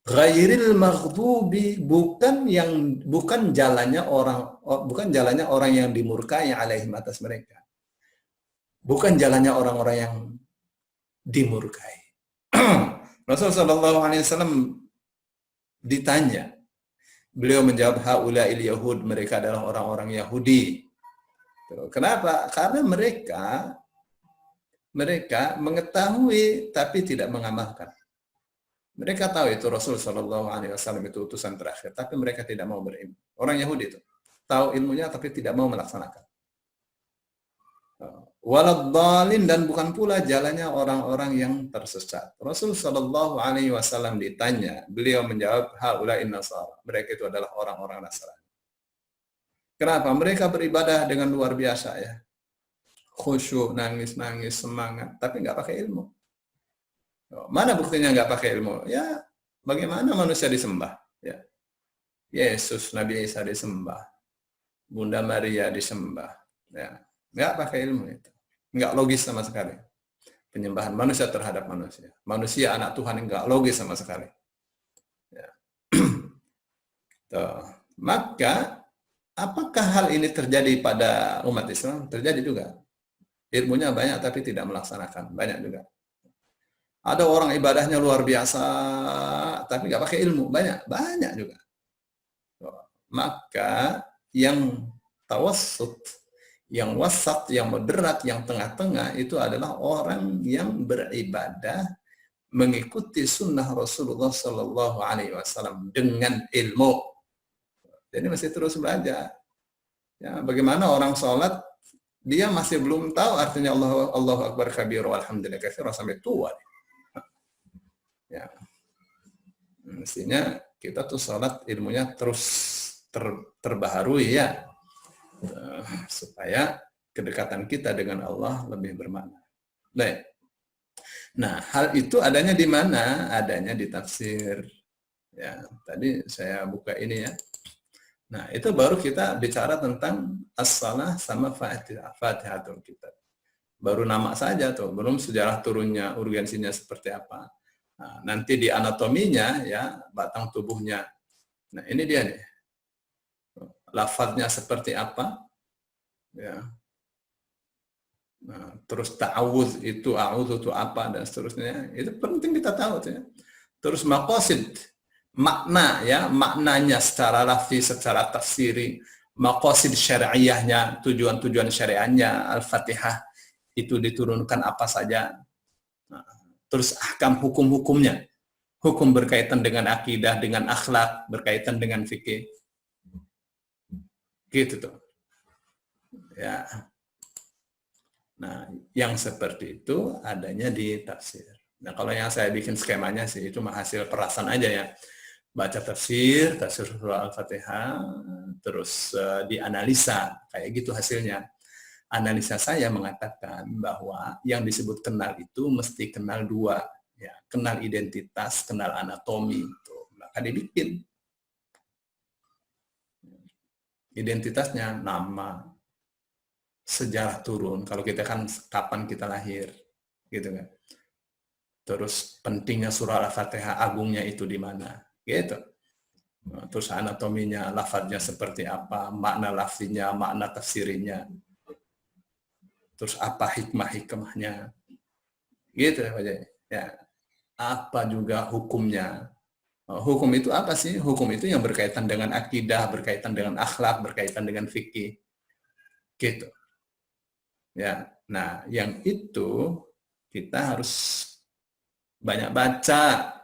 Ghairil maghdubi, bukan jalannya orang yang dimurkai alaihim atas mereka, bukan jalannya orang-orang yang dimurkai. Rasulullah Shallallahu Alaihi Wasallam ditanya, beliau menjawab haula'il yahud, mereka adalah orang-orang Yahudi. Kenapa? Karena mereka mengetahui tapi tidak mengamalkan. Mereka tahu itu Rasul Shallallahu Alaihi Wasallam itu utusan terakhir, tapi mereka tidak mau beriman. Orang Yahudi itu tahu ilmunya tapi tidak mau melaksanakan. Waladhdallin, dan bukan pula jalannya orang-orang yang tersesat. Rasul Shallallahu Alaihi Wasallam ditanya, beliau menjawab haula'in nasara, mereka itu adalah orang-orang Nasrani. Kenapa? Mereka beribadah dengan luar biasa ya. khusyuk, nangis-nangis, semangat, tapi nggak pakai ilmu. Mana buktinya nggak pakai ilmu? Ya, bagaimana manusia disembah? Ya. Yesus, Nabi Isa disembah, Bunda Maria disembah. Ya. Nggak pakai ilmu itu. Nggak logis sama sekali. Penyembahan manusia terhadap manusia. Manusia anak Tuhan yang nggak logis sama sekali. Ya. Tuh. Maka, apakah hal ini terjadi pada umat Islam? Terjadi juga. Ilmunya banyak tapi tidak melaksanakan. Banyak juga. Ada orang ibadahnya luar biasa, tapi nggak pakai ilmu. Banyak juga. Maka yang tawassut, yang wasat, yang moderat, yang tengah-tengah itu adalah orang yang beribadah mengikuti sunnah Rasulullah Sallallahu Alaihi Wasallam dengan ilmu. Jadi masih terus belajar. Ya, bagaimana orang sholat dia masih belum tahu artinya Allahu Akbar kabir walhamdulillah katsira sampai tua. Ya. Mestinya kita tuh sholat ilmunya terus terbaharui ya, supaya kedekatan kita dengan Allah lebih bermakna. Baik. Nah, hal itu adanya di mana? Adanya di tafsir. Ya, tadi saya buka ini ya. Nah, itu baru kita bicara tentang as-salah sama Fatihatul Kitab. Baru nama saja tuh, belum sejarah turunnya, urgensinya seperti apa. Nah, nanti di anatominya ya, batang tubuhnya. Nah, ini dia nih. Lafadznya seperti apa? Ya. Nah, terus ta'awudz itu, a'udzu itu apa dan seterusnya. Itu penting kita tahu tuh ya. Terus maqasid, makna ya, maknanya secara lafzi, secara tafsiri, maqasid syariahnya, tujuan-tujuan syariahnya, Al-Fatihah itu diturunkan apa saja. Nah, terus ahkam hukum-hukumnya. Hukum berkaitan dengan akidah, dengan akhlak, berkaitan dengan fikih. Gitu tuh. Ya. Nah, yang seperti itu adanya di tafsir. Nah, kalau yang saya bikin skemanya sih itu hasil perasan aja ya. Baca tafsir surah Al-Fatihah, terus dianalisa, kayak gitu hasilnya. Analisa saya mengatakan bahwa yang disebut kenal itu mesti kenal dua, ya, kenal identitas, kenal anatomi. Tuh. Maka dibikin identitasnya nama, sejarah turun. Kalau kita kan kapan kita lahir, gitu kan. Terus pentingnya surah Al-Fatihah, agungnya itu di mana, gitu. Terus anatominya, lafadznya seperti apa, makna lafzinya, makna tafsirinya. Terus apa hikmah-hikmahnya, gitu ya. Apa juga hukumnya. Hukum itu apa sih? Hukum itu yang berkaitan dengan akidah, berkaitan dengan akhlak, berkaitan dengan fikih, gitu. Ya, nah yang itu kita harus banyak baca.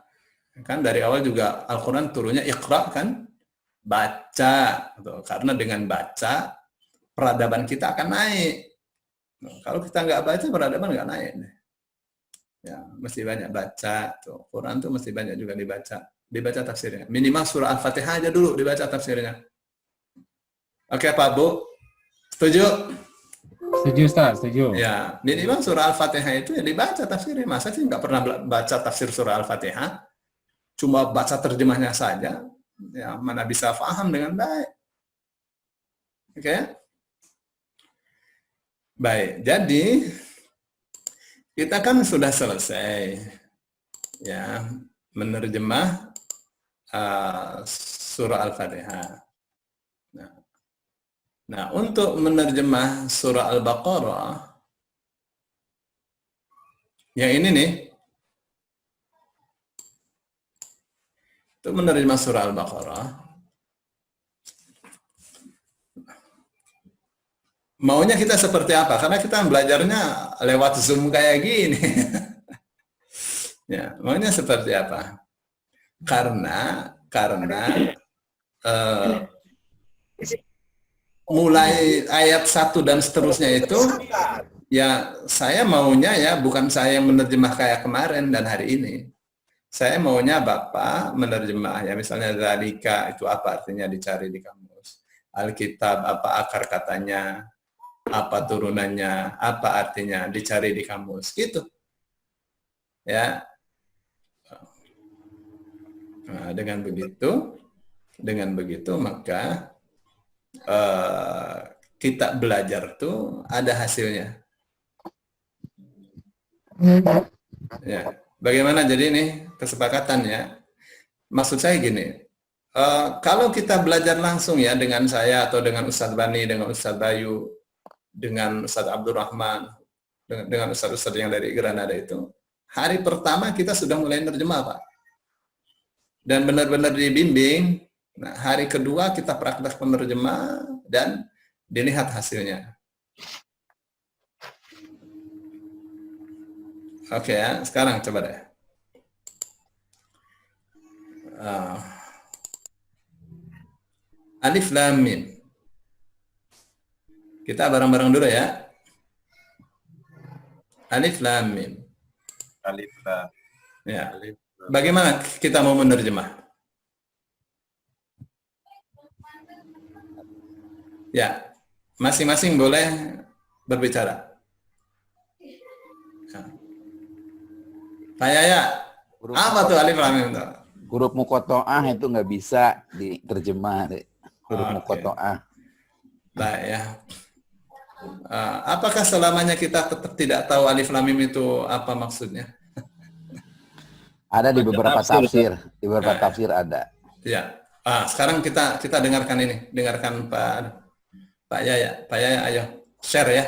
Kan dari awal juga Al-Quran turunnya Iqra kan, baca. Karena dengan baca peradaban kita akan naik. Nah, kalau kita nggak baca peradaban nggak naik. Ya, mesti banyak baca. Tuh, Quran tuh mesti banyak juga dibaca tafsirnya. Minimal surah Al-Fatihah aja dulu dibaca tafsirnya. Oke Pak Bu, setuju? Setuju Ustaz, setuju. Ya, minimal surah Al-Fatihah itu ya dibaca tafsirnya. Masa sih nggak pernah baca tafsir surah Al-Fatihah? Cuma baca terjemahnya saja, ya mana bisa paham dengan baik. Oke? Baik, jadi kita kan sudah selesai ya menerjemah surah Al-Fatihah. Nah, untuk menerjemah surah Al-Baqarah yang ini nih, untuk menerjemah surah Al-Baqarah, maunya kita seperti apa? Karena kita belajarnya lewat Zoom kayak gini. Ya, maunya seperti apa? Karena mulai ayat 1 dan seterusnya itu, ya saya maunya ya bukan saya yang menerjemah kayak kemarin dan hari ini. Saya maunya Bapak menerjemah ya, misalnya zalika itu apa artinya, dicari di kamus. Alkitab apa akar katanya. apa turunannya, apa artinya, dicari di kamus, gitu. Ya. Nah, dengan begitu maka kita belajar tuh ada hasilnya. Ya. Bagaimana jadi ini kesepakatannya? Maksud saya gini, kalau kita belajar langsung ya dengan saya atau dengan Ustadz Bani, dengan Ustadz Bayu, dengan Ustadz Abdurrahman, dengan Ustadz-Ustadz yang dari Granada itu, hari pertama kita sudah mulai nerjemah, Pak. Dan benar-benar dibimbing. Nah, hari kedua kita praktek penerjemah dan dilihat hasilnya. Oke ya, sekarang coba deh. Alif Lam Mim. Kita bareng-bareng dulu ya. Alif Lam Mim. Alif Lam. Ya. Bagaimana kita mau menerjemah? Ya, masing-masing boleh berbicara. Pak Yaya, apa tuh Alif Lam Mim? Huruf muqatta'ah itu nggak bisa diterjemah, Dek. Huruf muqatta'ah. Baik ya. Apakah selamanya kita tetap tidak tahu Alif Lam Mim itu apa maksudnya? Ada di beberapa tafsir, di beberapa tafsir ada. Ya. Sekarang kita dengarkan ini, dengarkan Pak Yaya. Pak Yaya, ayo share ya.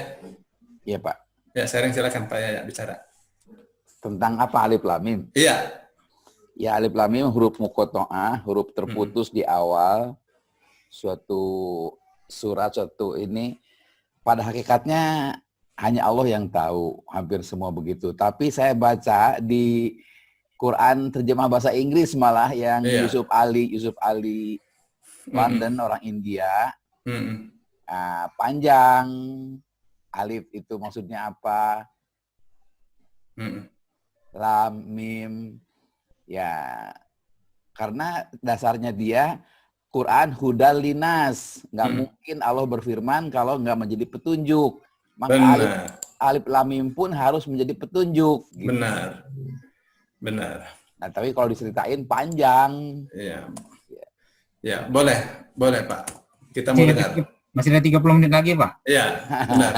Iya, Pak. Ya, sharing silakan Pak Yaya bicara. Tentang apa Alif Lam Mim? Iya. Ya, Alif Lam Mim huruf muqatta'ah, huruf terputus di awal suatu surat, suatu ini. Pada hakikatnya hanya Allah yang tahu, hampir semua begitu. Tapi saya baca di Quran terjemah bahasa Inggris malah yang Yusuf Ali London, orang India. Panjang alif itu maksudnya apa? Lam Mim, ya karena dasarnya dia Quran hudal linas, nggak mungkin Allah berfirman kalau nggak menjadi petunjuk. Maka alif lam mim pun harus menjadi petunjuk. Gitu. Benar. Nah, tapi kalau diceritain panjang. Iya. Ya, boleh Pak. Kita mau dengar. Masih ada 30 menit lagi, Pak. Iya, benar.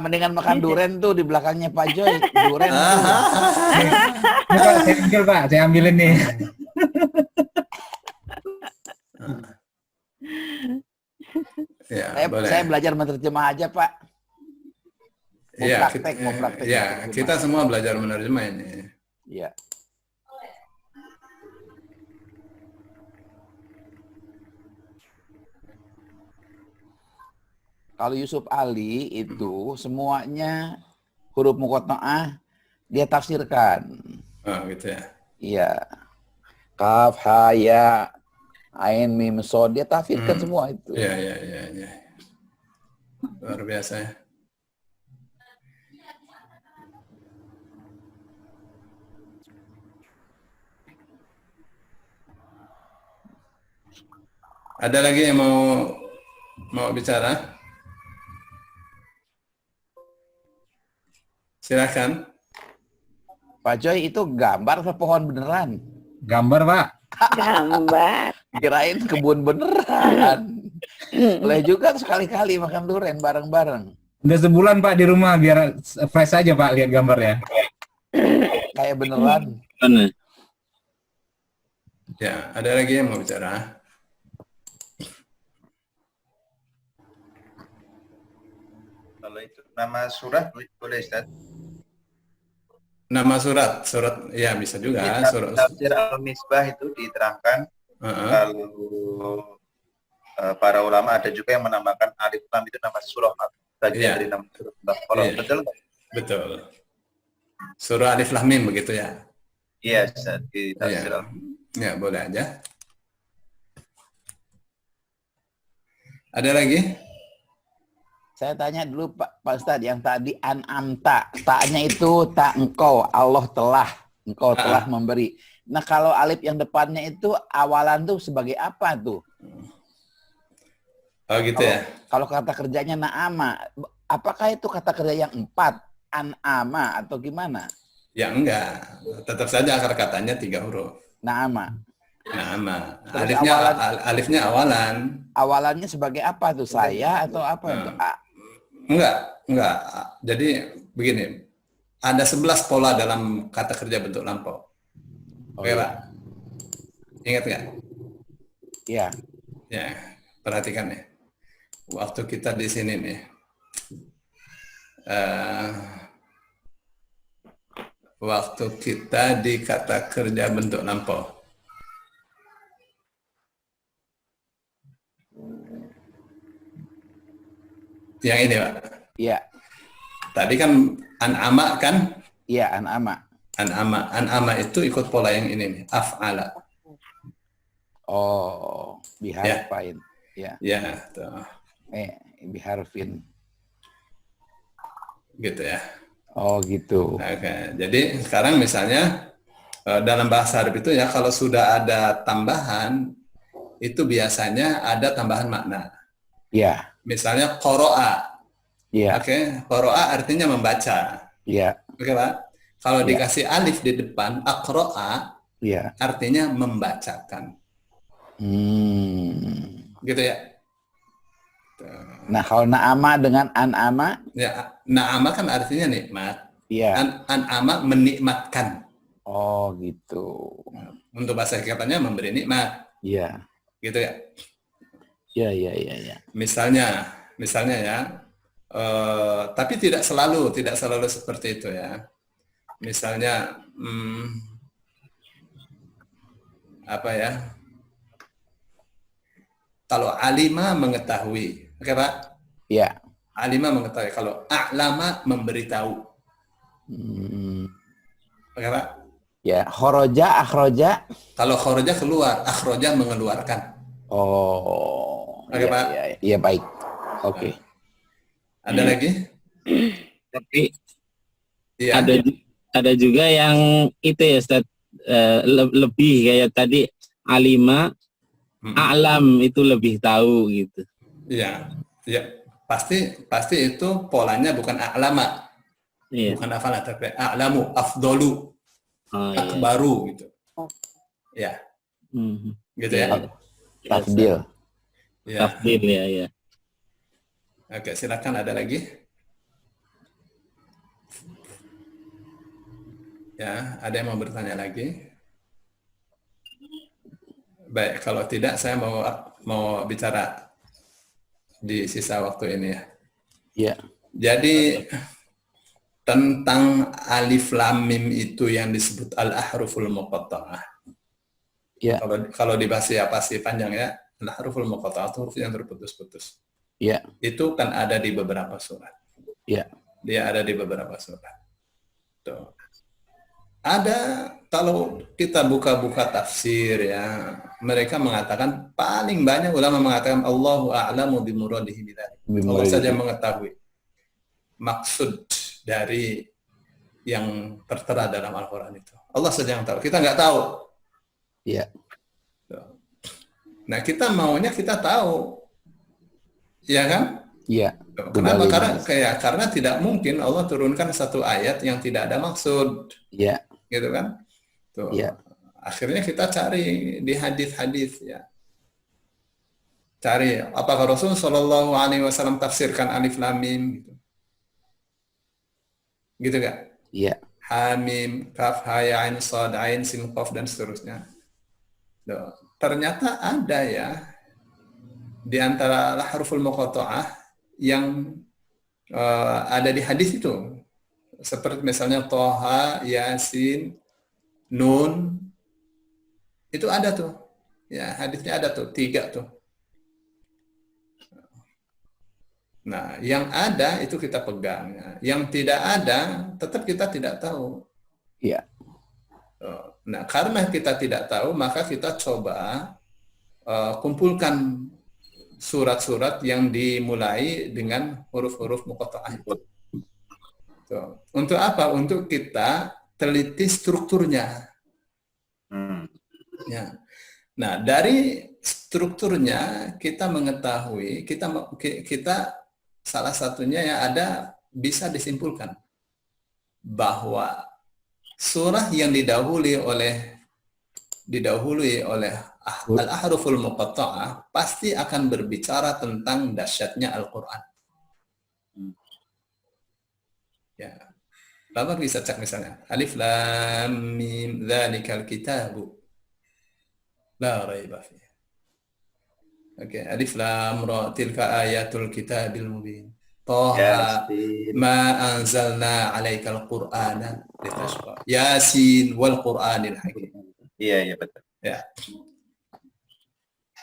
Mendingan makan duren tuh di belakangnya Pak Joy. Duren tuh. Ini, Pak, saya ambil, Pak. Saya ambilin nih. Ya, saya belajar menerjemah aja, Pak. Iya, mau praktek. Ya, kita semua belajar menerjemah ini. Iya. Kalau Yusuf Ali itu semuanya huruf muqatta'ah dia tafsirkan. Oh, gitu ya. Iya. Kaf, ha, ya, ain, mim, shad dia tafsirkan semua itu. Iya. Luar biasa ya. Ada lagi yang mau bicara? Silakan. Pak Joy itu gambar atau pohon beneran? Gambar, Pak. Gambar. Kirain kebun beneran. Boleh juga sekali-kali makan durian bareng-bareng. Udah sebulan, Pak, di rumah biar fresh aja, Pak, lihat gambarnya. Kayak beneran. Ya, ada lagi yang mau bicara? Kalau itu nama surat boleh Ustaz? Nama surat ya bisa juga. Surat Tafsir Al-Misbah itu diterangkan kalau para ulama ada juga yang menamakan alif lam itu nama surah, bagian dari nama surah. Kalau betul? Betul. Surah Alif Lam Mim begitu ya? Iya, di tafsir Ya, boleh aja. Ada lagi? Saya tanya dulu Pak Ustadz yang tadi an'amta, taknya itu tak engkau, Allah telah, engkau telah memberi. Nah kalau alif yang depannya itu awalan tuh sebagai apa tuh? Oh gitu ya. Kalau kata kerjanya na'ama, apakah itu kata kerja yang 4? An'ama atau gimana? Ya enggak. Tetap saja akar katanya 3 huruf. Na'ama. Nama. Terus Alifnya awalan. Awalannya sebagai apa tuh? Saya atau apa itu? A. Enggak. Jadi begini. Ada 11 pola dalam kata kerja bentuk lampau. Oke, Pak. Ingat nggak? Iya. Ya, perhatikan ya. Waktu kita di sini nih. Waktu kita di kata kerja bentuk lampau. Yang ini, Pak. Iya. Tadi kan an'ama kan? Iya, an'ama. An'ama itu ikut pola yang ini nih, af'ala. Oh, biharfain. Ya. Ya, tuh. Biharfin. Gitu ya. Oh, gitu. Oke. Jadi sekarang misalnya dalam bahasa Arab itu ya kalau sudah ada tambahan itu biasanya ada tambahan makna. Ya. Misalnya qara'a. Ya. Oke, qara'a artinya membaca. Ya. Oke, Pak. Kalau Ya. dikasih alif di depan, aqra'a Ya. artinya membacakan. Gitu ya. Nah, kalau na'ama dengan an'ama? Ya, na'ama kan artinya nikmat. Iya. An'ama menikmatkan. Oh, gitu. Untuk bahasa katanya memberi nikmat. Iya. Gitu ya. Iya. Misalnya ya, tapi tidak selalu seperti itu ya. Misalnya, apa ya? Kalau alima mengetahui, oke Pak? Iya. Alima mengetahui. Kalau a'lama memberitahu, oke Pak? Ya, khoroja, akhroja. Kalau khoroja keluar, akhroja mengeluarkan. Oh. Oke, Pak. Iya, baik. Oke. Ada lagi? Tapi Iya. ada juga yang itu ya Ustaz, lebih kayak tadi alima, alam itu lebih tahu gitu. Iya. Pasti itu polanya bukan a'lama. Iya. Bukan afala, tapi a'lamu, afdolu, akbaru gitu. Ya. Gitu ya. Tafdil. Ya. Tafdil ya. Oke, silakan ada lagi. Ya, ada yang mau bertanya lagi? Baik, kalau tidak saya mau bicara di sisa waktu ini ya. Iya. Jadi tentang alif lam mim itu yang disebut al-ahruful muqatta'ah. Ya. Kalau dibahas ya pasti panjang ya. Al-ahruful muqatta'ah itu huruf yang terputus-putus. Ya. Itu kan ada di beberapa surat. Ya. Dia ada di beberapa surat. Tuh. Ada, kalau kita buka-buka tafsir ya, mereka mengatakan, paling banyak ulama mengatakan Allahu a'lamu bimuradihi bidzalik. Allah saja mengetahui maksud dari yang tertera dalam Al-Quran itu. Allah saja yang tahu. Kita nggak tahu. Iya. Nah, kita maunya kita tahu. Ya kan? Iya. Kenapa? Karena tidak mungkin Allah turunkan satu ayat yang tidak ada maksud. Iya. Gitu kan? Tuh. Iya. Akhirnya kita cari di hadis-hadis ya. Cari apakah Rasul Shallallahu Alaihi Wasallam tafsirkan alif lam mim gitu. Gitu gak? Iya. Hamim, kaf, ha, ya, ain, shad, ain, sin, qaf dan seterusnya. Tuh. Ternyata ada ya di antara huruful muqatta'ah yang ada di hadis itu. Seperti misalnya Toha, Yasin, Nun, itu ada tuh. Ya, hadisnya ada tuh, 3 tuh. Nah, yang ada itu kita pegang. Yang tidak ada, tetap kita tidak tahu. Iya. Nah, karena kita tidak tahu, maka kita coba kumpulkan surat-surat yang dimulai dengan huruf-huruf muqatta'ah itu. Untuk apa? Untuk kita teliti strukturnya. Ya. Nah, dari strukturnya kita mengetahui, kita salah satunya yang ada bisa disimpulkan bahwa surah yang didahului oleh al-ahruful muqatta'ah pasti akan berbicara tentang dahsyatnya Al-Quran. Ya. Bapak bisa cek misalnya, Alif Lam Mim Dzalikal Kitabu La Raiba Fihi. Oke, Alif Lam Ra Tilka Ayatul Kitabil Mubin. Toha Ma Anzalna Alaikal Qur'ana Litashqa. Yasin wal Qur'anil Hakim. Iya, betul. Ya.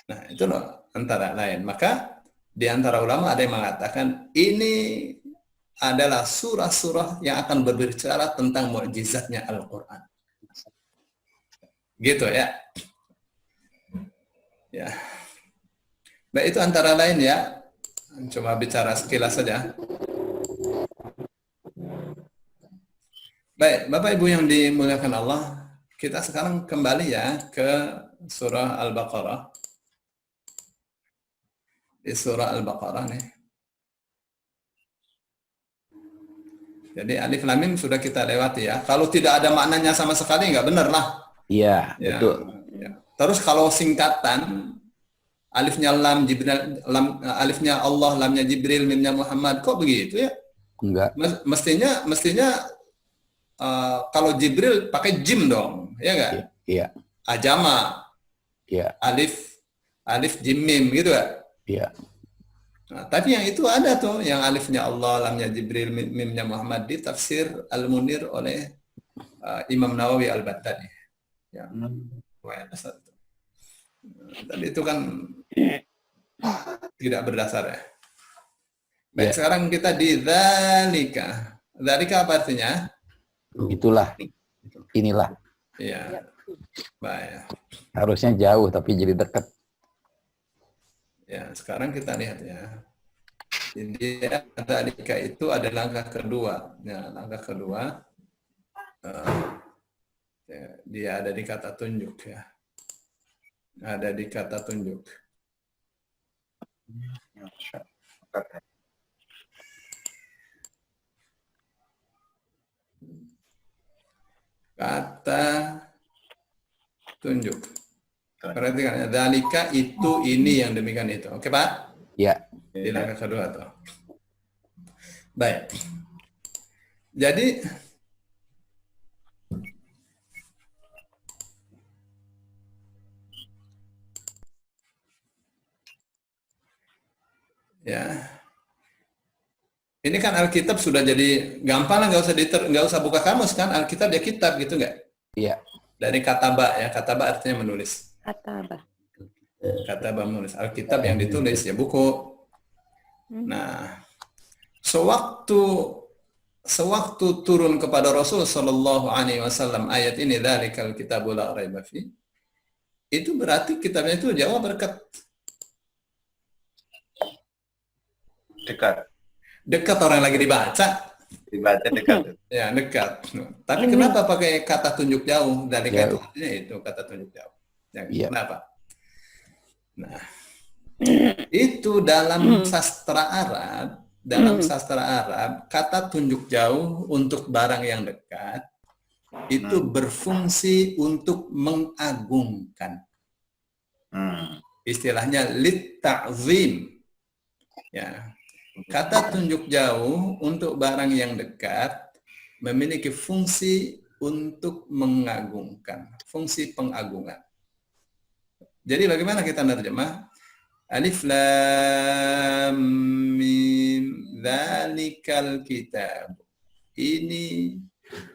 Nah, itu loh antara lain. Maka di antara ulama ada yang mengatakan ini adalah surah-surah yang akan berbicara tentang mukjizatnya Al-Quran. Gitu ya. Ya. Baik, itu antara lain ya. Coba bicara sekilas saja. Baik, Bapak Ibu yang dimuliakan Allah, kita sekarang kembali ya ke surah Al-Baqarah. Di surah Al-Baqarah nih. Jadi Alif Lam Mim sudah kita lewati ya. Kalau tidak ada maknanya sama sekali nggak benar lah. Iya, Ya, betul. ya. Terus kalau singkatan alifnya Lam, Jibril, alifnya Allah, Lamnya Jibril, Mimnya Muhammad, kok begitu ya? Enggak. Mestinya kalau Jibril pakai Jim dong, ya nggak? Iya. Ajama, Iya. Alif Jim Mim gitu ya. Iya. Nah, tapi yang itu ada tuh, yang alifnya Allah, lamnya Jibril, mimnya Muhammad di tafsir Al-Munir oleh Imam Nawawi Al-Baghdadi. Ya. Tadi itu kan tidak berdasar ya. Baik, sekarang kita di dzalika. Dzalika apa artinya? Itulah. Inilah. Iya. Baik. Harusnya jauh tapi jadi dekat. Ya, sekarang kita lihat ya. Jadi dzalika itu ada langkah kedua. Ya, langkah kedua dia ada di kata tunjuk ya. Ada di kata tunjuk. Kata tunjuk. Perhatikan ya, dzalika itu ini yang demikian itu. Oke, Pak? Ya. Di langkah kedua tuh. Baik. Jadi ya. Ini kan Alkitab sudah jadi gampang lah, nggak usah buka kamus kan, Alkitab ya kitab gitu nggak? Iya. Dari kataba ya, kataba artinya menulis. Kataba menulis. Alkitab yang ditulis ya buku. Nah, sewaktu turun kepada Rasul Shallallahu Alaihi Wasallam ayat ini dzalikal kitabu la raiba fi, itu berarti kitabnya itu jauh berkat. Dekat orang lagi dibaca dekat. Ya, dekat. Tapi kenapa pakai kata tunjuk jauh? Dari itu artinya itu kata tunjuk jauh. Ya, kenapa? Nah, itu dalam sastra Arab, kata tunjuk jauh untuk barang yang dekat itu berfungsi untuk mengagungkan. Istilahnya lit ta'zim. Ya. Kata tunjuk jauh untuk barang yang dekat memiliki fungsi untuk mengagungkan, fungsi pengagungan. Jadi bagaimana kita nerjemah? Alif Lam Mim Dzalikal Kitab. Ini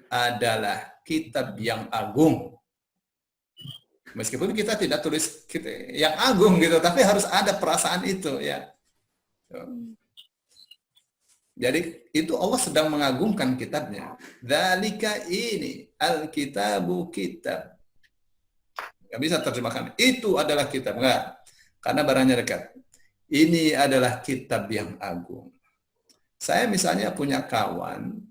adalah kitab yang agung. Meskipun kita tidak tulis yang agung gitu, tapi harus ada perasaan itu ya. Jadi itu Allah sedang mengagungkan kitabnya. Dzalika ini al-kitabu kitab. Nggak bisa terjemahkan. Itu adalah kitab. Enggak. Karena barangnya dekat. Ini adalah kitab yang agung. Saya misalnya punya kawan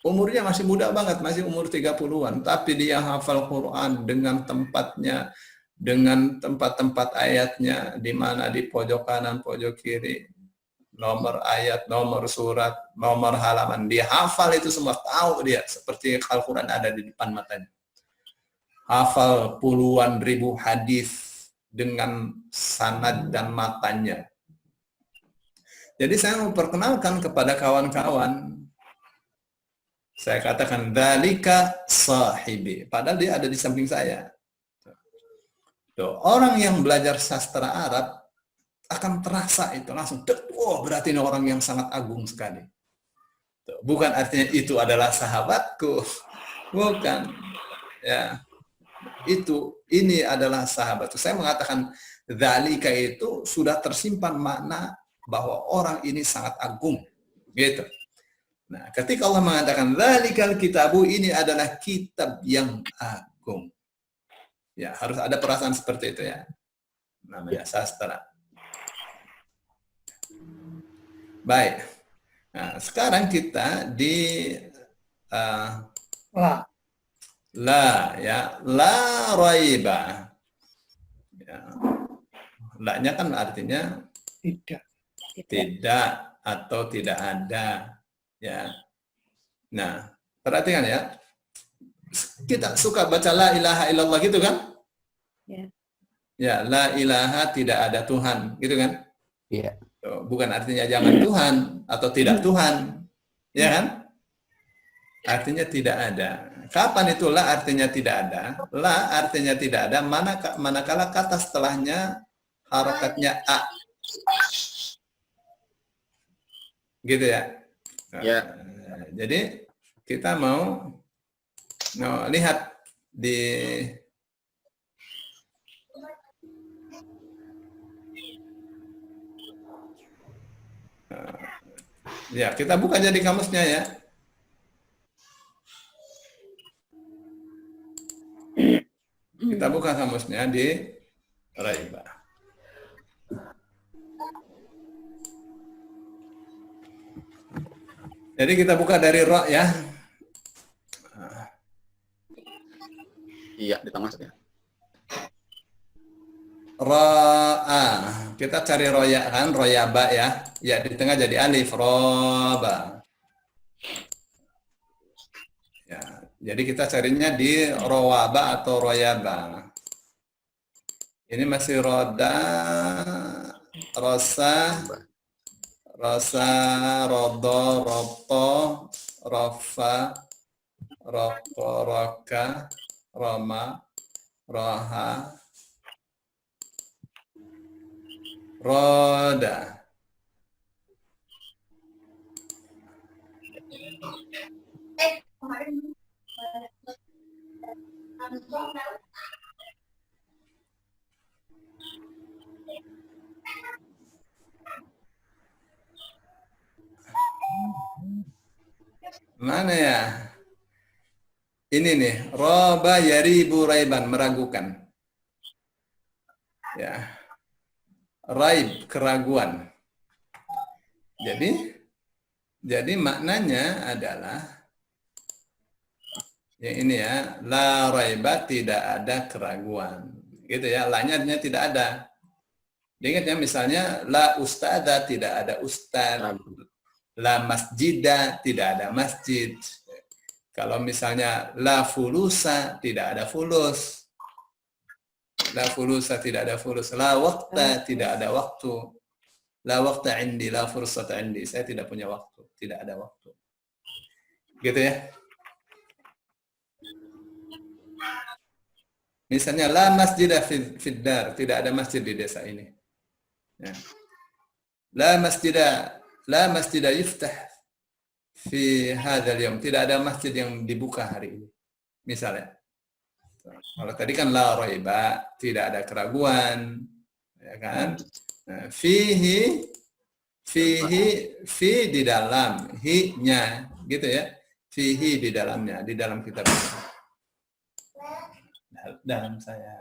umurnya masih muda banget, masih umur 30-an, tapi dia hafal Quran dengan tempatnya, dengan tempat-tempat ayatnya, di mana di pojok kanan, pojok kiri, nomor ayat, nomor surat, nomor halaman, dia hafal itu semua, tahu dia, seperti Al-Quran ada di depan matanya. Hafal puluhan ribu hadis dengan sanad dan matanya. Jadi saya memperkenalkan kepada kawan-kawan, saya katakan dzalika sahibi, padahal dia ada di samping saya. Tuh, orang yang belajar sastra Arab akan terasa itu langsung, oh berarti ini orang yang sangat agung sekali. Tuh, bukan artinya itu adalah sahabatku, bukan. Ya, ini adalah sahabatku. Saya mengatakan dzalika itu sudah tersimpan makna bahwa orang ini sangat agung, gitu. Nah, ketika Allah mengatakan dzalikal kitabu, ini adalah kitab yang agung. Ya, harus ada perasaan seperti itu ya. Namanya sastra. Baik. Nah, sekarang kita di la ya, la raiba. Ya. La-nya kan artinya tidak atau tidak ada. Ya. Nah, perhatikan ya. Kita suka baca la ilaha illallah gitu kan? Ya. Ya, la ilaha tidak ada Tuhan, gitu kan? Iya. Bukan artinya jangan Tuhan atau tidak Tuhan. Ya kan? Artinya tidak ada. Kapan itu la artinya tidak ada? La artinya tidak ada manakala kata setelahnya harakatnya a. Gitu ya? Ya. Jadi kita mau lihat di ya, kita buka jadi kamusnya ya. Kita buka kamusnya di Raiba. Jadi kita buka dari ro ya. Iya, di tengah saja. Ra'a. Kita cari roya kan, royaba ya. Ya, di tengah jadi alif, roba. Ya, jadi kita carinya di rowaba atau royaba. Ini masih roda, rosa, rodo, roto, rofa, roko, roka, roma, roha, roda. Mana ya? Ini nih, roba yaribu raiban, meragukan. Ya. Raib, keraguan. Jadi maknanya adalah yang ini ya, la raiba, tidak ada keraguan. Gitu ya, la-nya tidak ada. Ingat ya, misalnya la ustada, tidak ada ustad. La masjidah, tidak ada masjid. Kalau misalnya la fulusa, tidak ada fulus. La fulusa, tidak ada fulus. La waqta, tidak ada waktu. La waqta indi, la fursata indi. Saya tidak punya waktu, tidak ada waktu. Gitu ya. Misalnya la masjidah fid dar, tidak ada masjid di desa ini. Ya. La masjidah yuftah fi hadzal yaum, tidak ada masjid yang dibuka hari ini. Misalnya. Kalau tadi kan la raiba, tidak ada keraguan, ya kan? Nah, fihi fi di dalam, hi-nya, gitu ya. Fihi di dalamnya, di dalam kitab ini. Dalam saya.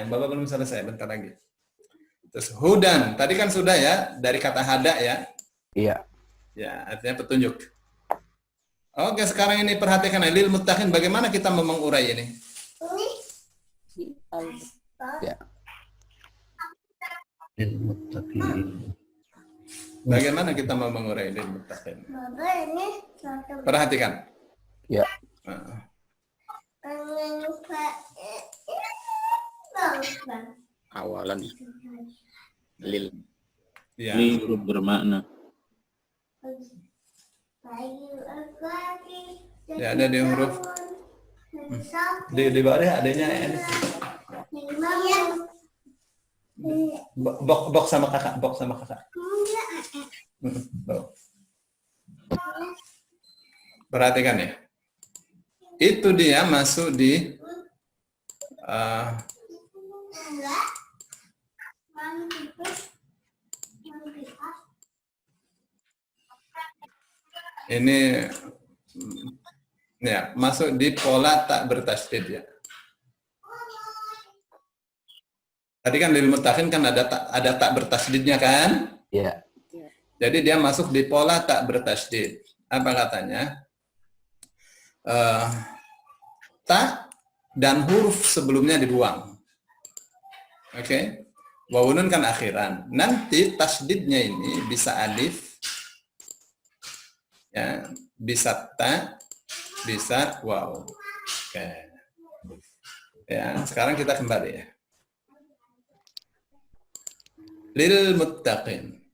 Bapak belum selesai, bentar lagi. Terus hudan, tadi kan sudah ya, dari kata hada ya. Iya. Ya, artinya petunjuk. Oke, sekarang ini perhatikan lil muttaqin, bagaimana kita mengurai ini? Ya. Bagaimana kita mau mengurai lil muttaqin? Perhatikan. Ya. Awalan lil. Ya. Ini huruf bermakna. Ya, ada di huruf. Di bawah adanya ini. Box sama kakak, box sama kakak. Perhatikan ya. Itu dia masuk di ini ya, masuk di pola tak bertasydid ya. Tadi kan lil muttaqin kan ada tak bertasydidnya kan? Ya. Jadi dia masuk di pola tak bertasydid. Apa katanya? Ta dan huruf sebelumnya dibuang. Oke. Wawunun kan akhiran. Nanti tasydidnya ini bisa alif, ya, bisa ta, bisa waw. Oke. Ya, sekarang kita kembali ya. Lil muttaqin.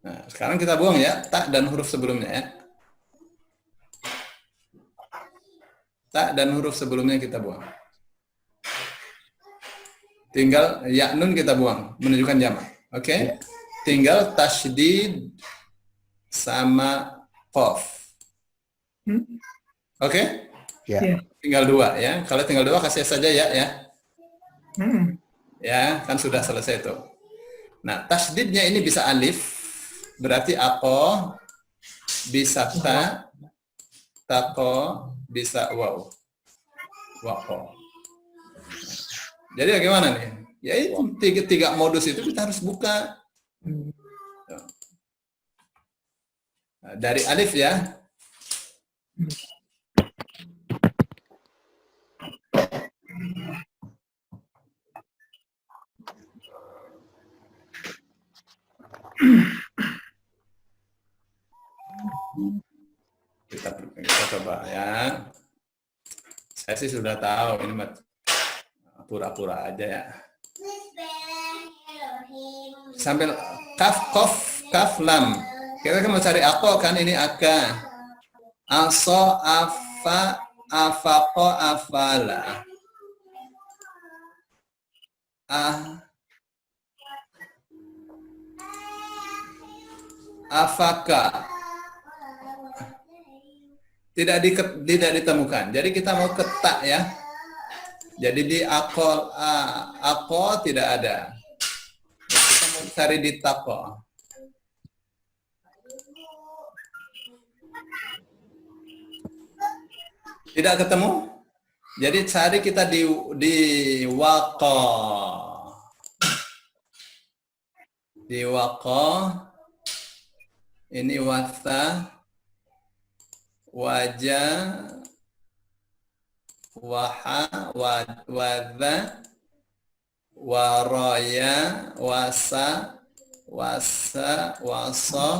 Nah, sekarang kita buang ya ta dan huruf sebelumnya ya. Ta dan huruf sebelumnya kita buang. Tinggal ya nun kita buang, menunjukkan jamak. Oke? Tinggal tasydid sama qaf. Oke? Ya. Tinggal dua ya. Kalau tinggal dua kasih saja ya ya. Ya, kan sudah selesai itu. Nah, tasydidnya ini bisa alif, berarti ako, bisa ta, tako, bisa waw. Wako. Jadi bagaimana nih? Ya itu tiga modus itu kita harus buka. Nah, dari alif ya. Kita coba ya. Saya sih sudah tahu ini pura-pura aja ya. Sampai kaf, kof, kaf, lam. Kita kan mau cari ako kan, ini aka. Aso, afa, afako, afala. Afaka. Tidak ditemukan. Jadi kita mau ketak ya. Jadi di ako tidak ada. Kita mau cari di tako. Tidak ketemu. Jadi cari kita di wako. Di wako. Ini wasa. Wajah, waha, wadha, waraya, wasa, waso,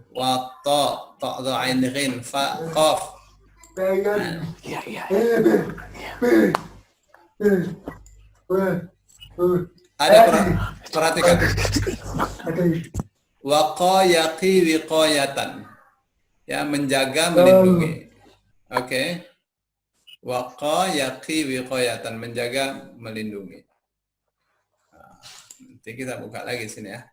wato, ta'dhu ain ghin, fa, qaf. Ada perhatikan. Waqayaqi wiqayatan. Ya, menjaga, melindungi. Oke. Waqayaqi wiqayatan, menjaga, melindungi. Nah, nanti kita buka lagi sini ya.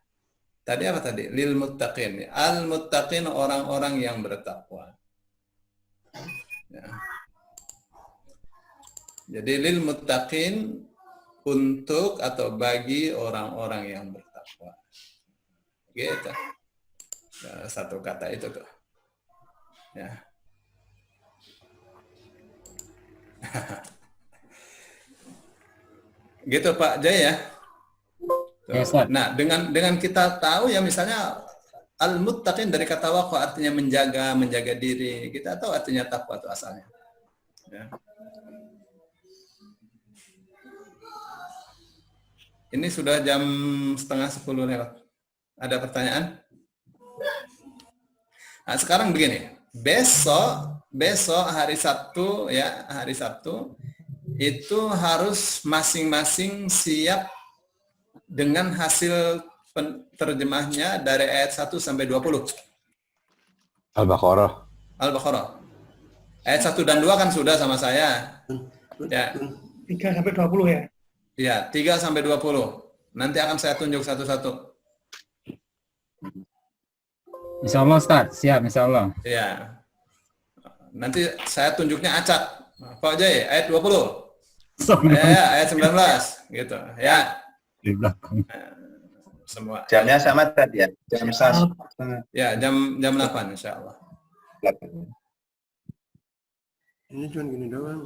Tadi apa tadi? Lil muttaqin. Al muttaqin, orang-orang yang bertakwa. Ya. Jadi lil muttaqin, untuk atau bagi orang-orang yang bertakwa. Gitu. Nah, satu kata itu tuh. Ya. Gitu Pak Jaya. Yes, Pak. Nah, dengan kita tahu ya misalnya Al-muttaqin dari kata waqa artinya menjaga diri. Kita tahu artinya takwa itu asalnya. Ya. Ini sudah jam 9:30 lewat. Ada pertanyaan? Nah, sekarang begini. Besok hari Sabtu ya, hari Sabtu itu harus masing-masing siap dengan hasil terjemahnya dari ayat 1 sampai 20. Al-Baqarah. Al-Baqarah. Ayat 1 dan 2 kan sudah sama saya. Ya. 3 sampai 20 ya. Ya, 3 sampai 20. Nanti akan saya tunjuk satu-satu. Insya Allah Ustaz, siap insya Allah. Ya. Nanti saya tunjuknya acak. Pak Jai, ayat 20. Ya, ayat 19 gitu. Ya. Di belakang. Semua. Jamnya sama tadi ya. Jam 1. Ya, jam 8 insya Allah. Ini cuma gini doang.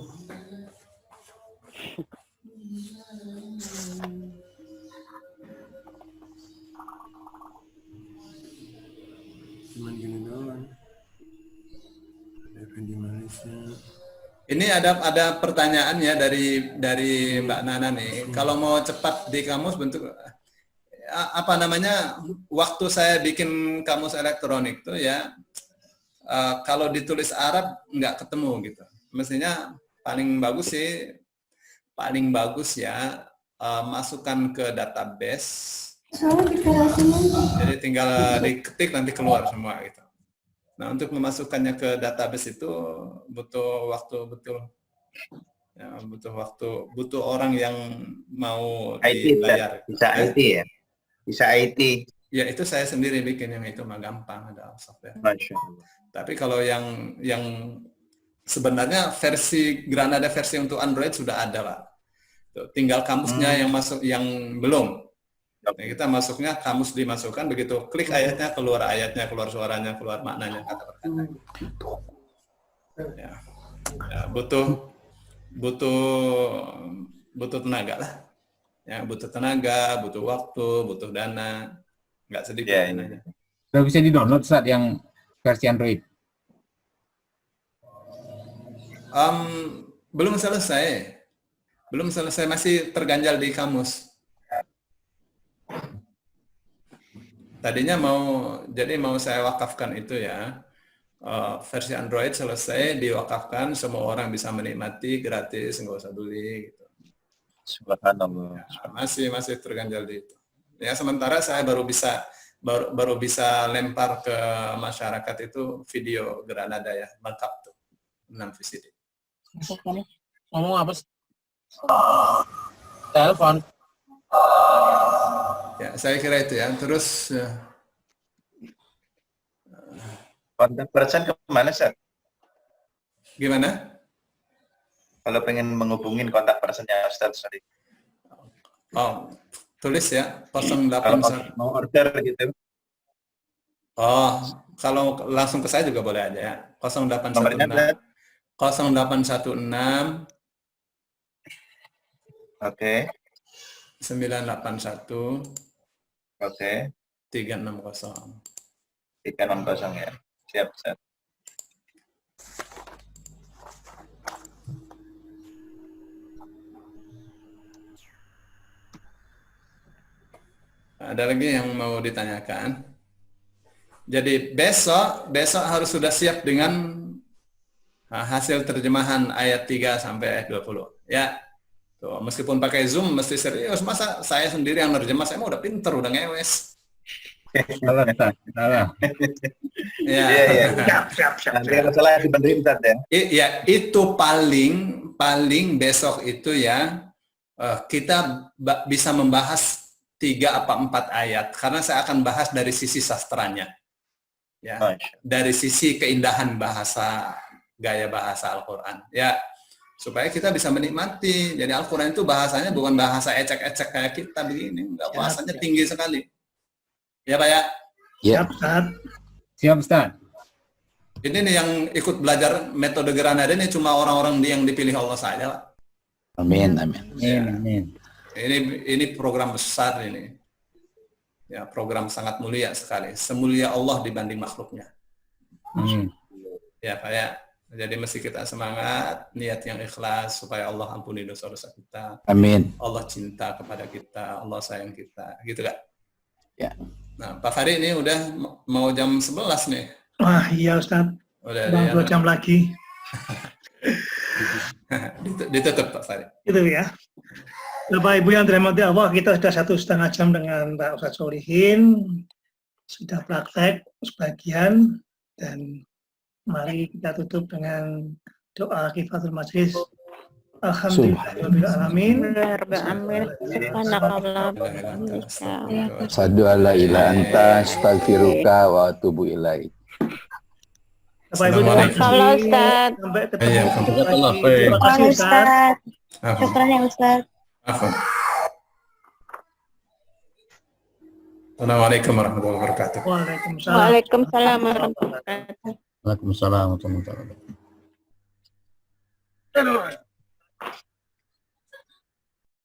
Cuman gini doang. Di Malaysia. Ini ada pertanyaan ya dari Mbak Nana nih. Kalau mau cepat di kamus bentuk apa namanya? Waktu saya bikin kamus elektronik tuh ya, kalau ditulis Arab nggak ketemu gitu. Mestinya paling bagus ya masukkan ke database. Jadi tinggal diketik nanti keluar semua gitu. Nah, untuk memasukkannya ke database itu butuh waktu betul. Ya, butuh orang yang mau IT dibayar. bisa IT ya. Bisa IT. Ya, itu saya sendiri bikin, yang itu mah gampang, ada software. Masya Allah. Tapi kalau yang sebenarnya versi Granada versi untuk Android sudah ada, Pak. Tinggal kamusnya yang masuk, yang belum. Nah, kita masuknya kamus dimasukkan, begitu klik ayatnya, keluar suaranya, keluar maknanya, kata perkataan. Ya, butuh tenaga lah. Ya, butuh tenaga, butuh waktu, butuh dana, nggak sedikit dananya. Sudah bisa di-download Ustaz yang versi Android? Belum selesai, masih terganjal di kamus. Tadinya mau saya wakafkan itu ya, versi Android selesai, diwakafkan, semua orang bisa menikmati gratis, nggak usah beli gitu. Subhanallah. Ya, masih terganjal di itu. Ya, sementara saya baru bisa lempar ke masyarakat itu video Granada ya, lengkap tuh, 6 VCD. Ngomong apa sih? Telepon. Ya, saya kira itu ya. Terus Kontak person kemana, Sir? gimana? Kalau pengen menghubungin kontak personnya Ustaz tadi. Oh, tulis ya, Kalau 081. mau order gitu. Oh, kalau langsung ke saya juga boleh aja ya. 0816 Nomornya 0816 Oke. 981 Oke. 360. 360 ya. Siap, Ustaz. Ada lagi yang mau ditanyakan? Jadi besok harus sudah siap dengan hasil terjemahan ayat 3 sampai ayat 20. Ya. Tuh, meskipun pakai Zoom mesti serius. Masa saya sendiri yang nerjemah, saya mau udah pinter, udah ngewes. Salah. Ya. Siap. Nanti kalau salah dibenerin, Ustaz ya. Ya, itu paling besok itu ya, kita bisa membahas 3 apa 4 ayat, karena saya akan bahas dari sisi sastranya. Ya, dari sisi keindahan bahasa, gaya bahasa Al-Quran. Ya, supaya kita bisa menikmati. Jadi Al-Quran itu bahasanya bukan bahasa ecek-ecek kayak kita begini, enggak, bahasanya tinggi sekali. Ya, Pak ya? Ya. Siap Ustaz. Ini nih yang ikut belajar metode Granada ini cuma orang-orang yang dipilih Allah saja, Pak. Amin. Amin. Ini program besar ini. Ya, program sangat mulia sekali. Semulia Allah dibanding makhluknya. Ya, kayak jadi mesti kita semangat, niat yang ikhlas supaya Allah ampuni dosa-dosa kita. Amin. Allah cinta kepada kita, Allah sayang kita, gitu kan? Ya. Nah, Pak Fari ini udah mau jam 11 nih. Wah, iya Ustaz. Udah Bang, 2 jam lagi. Ditutup Pak Fari. Itu ya. Bapak Ibu yang dirahmati Allah, kita sudah 1,5 jam dengan Pak Ustadz Solihin, sudah praktek sebagian, dan mari kita tutup dengan doa kifatul majlis. Alhamdulillahirrahmanirrahim. Asyhadu alla ilaha anta astaghfiruka wa atubu ilaik. Bapak Ibu, Halo Ustaz. sampai ketemu Iya, lagi. Allah. Terima kasih Ustaz. Syukran ya Ustaz. Assalamualaikum warahmatullahi wabarakatuh. Waalaikumsalam. Waalaikumsalam warahmatullahi wabarakatuh. Waalaikumsalam warahmatullahi wabarakatuh. Wabarakatuh.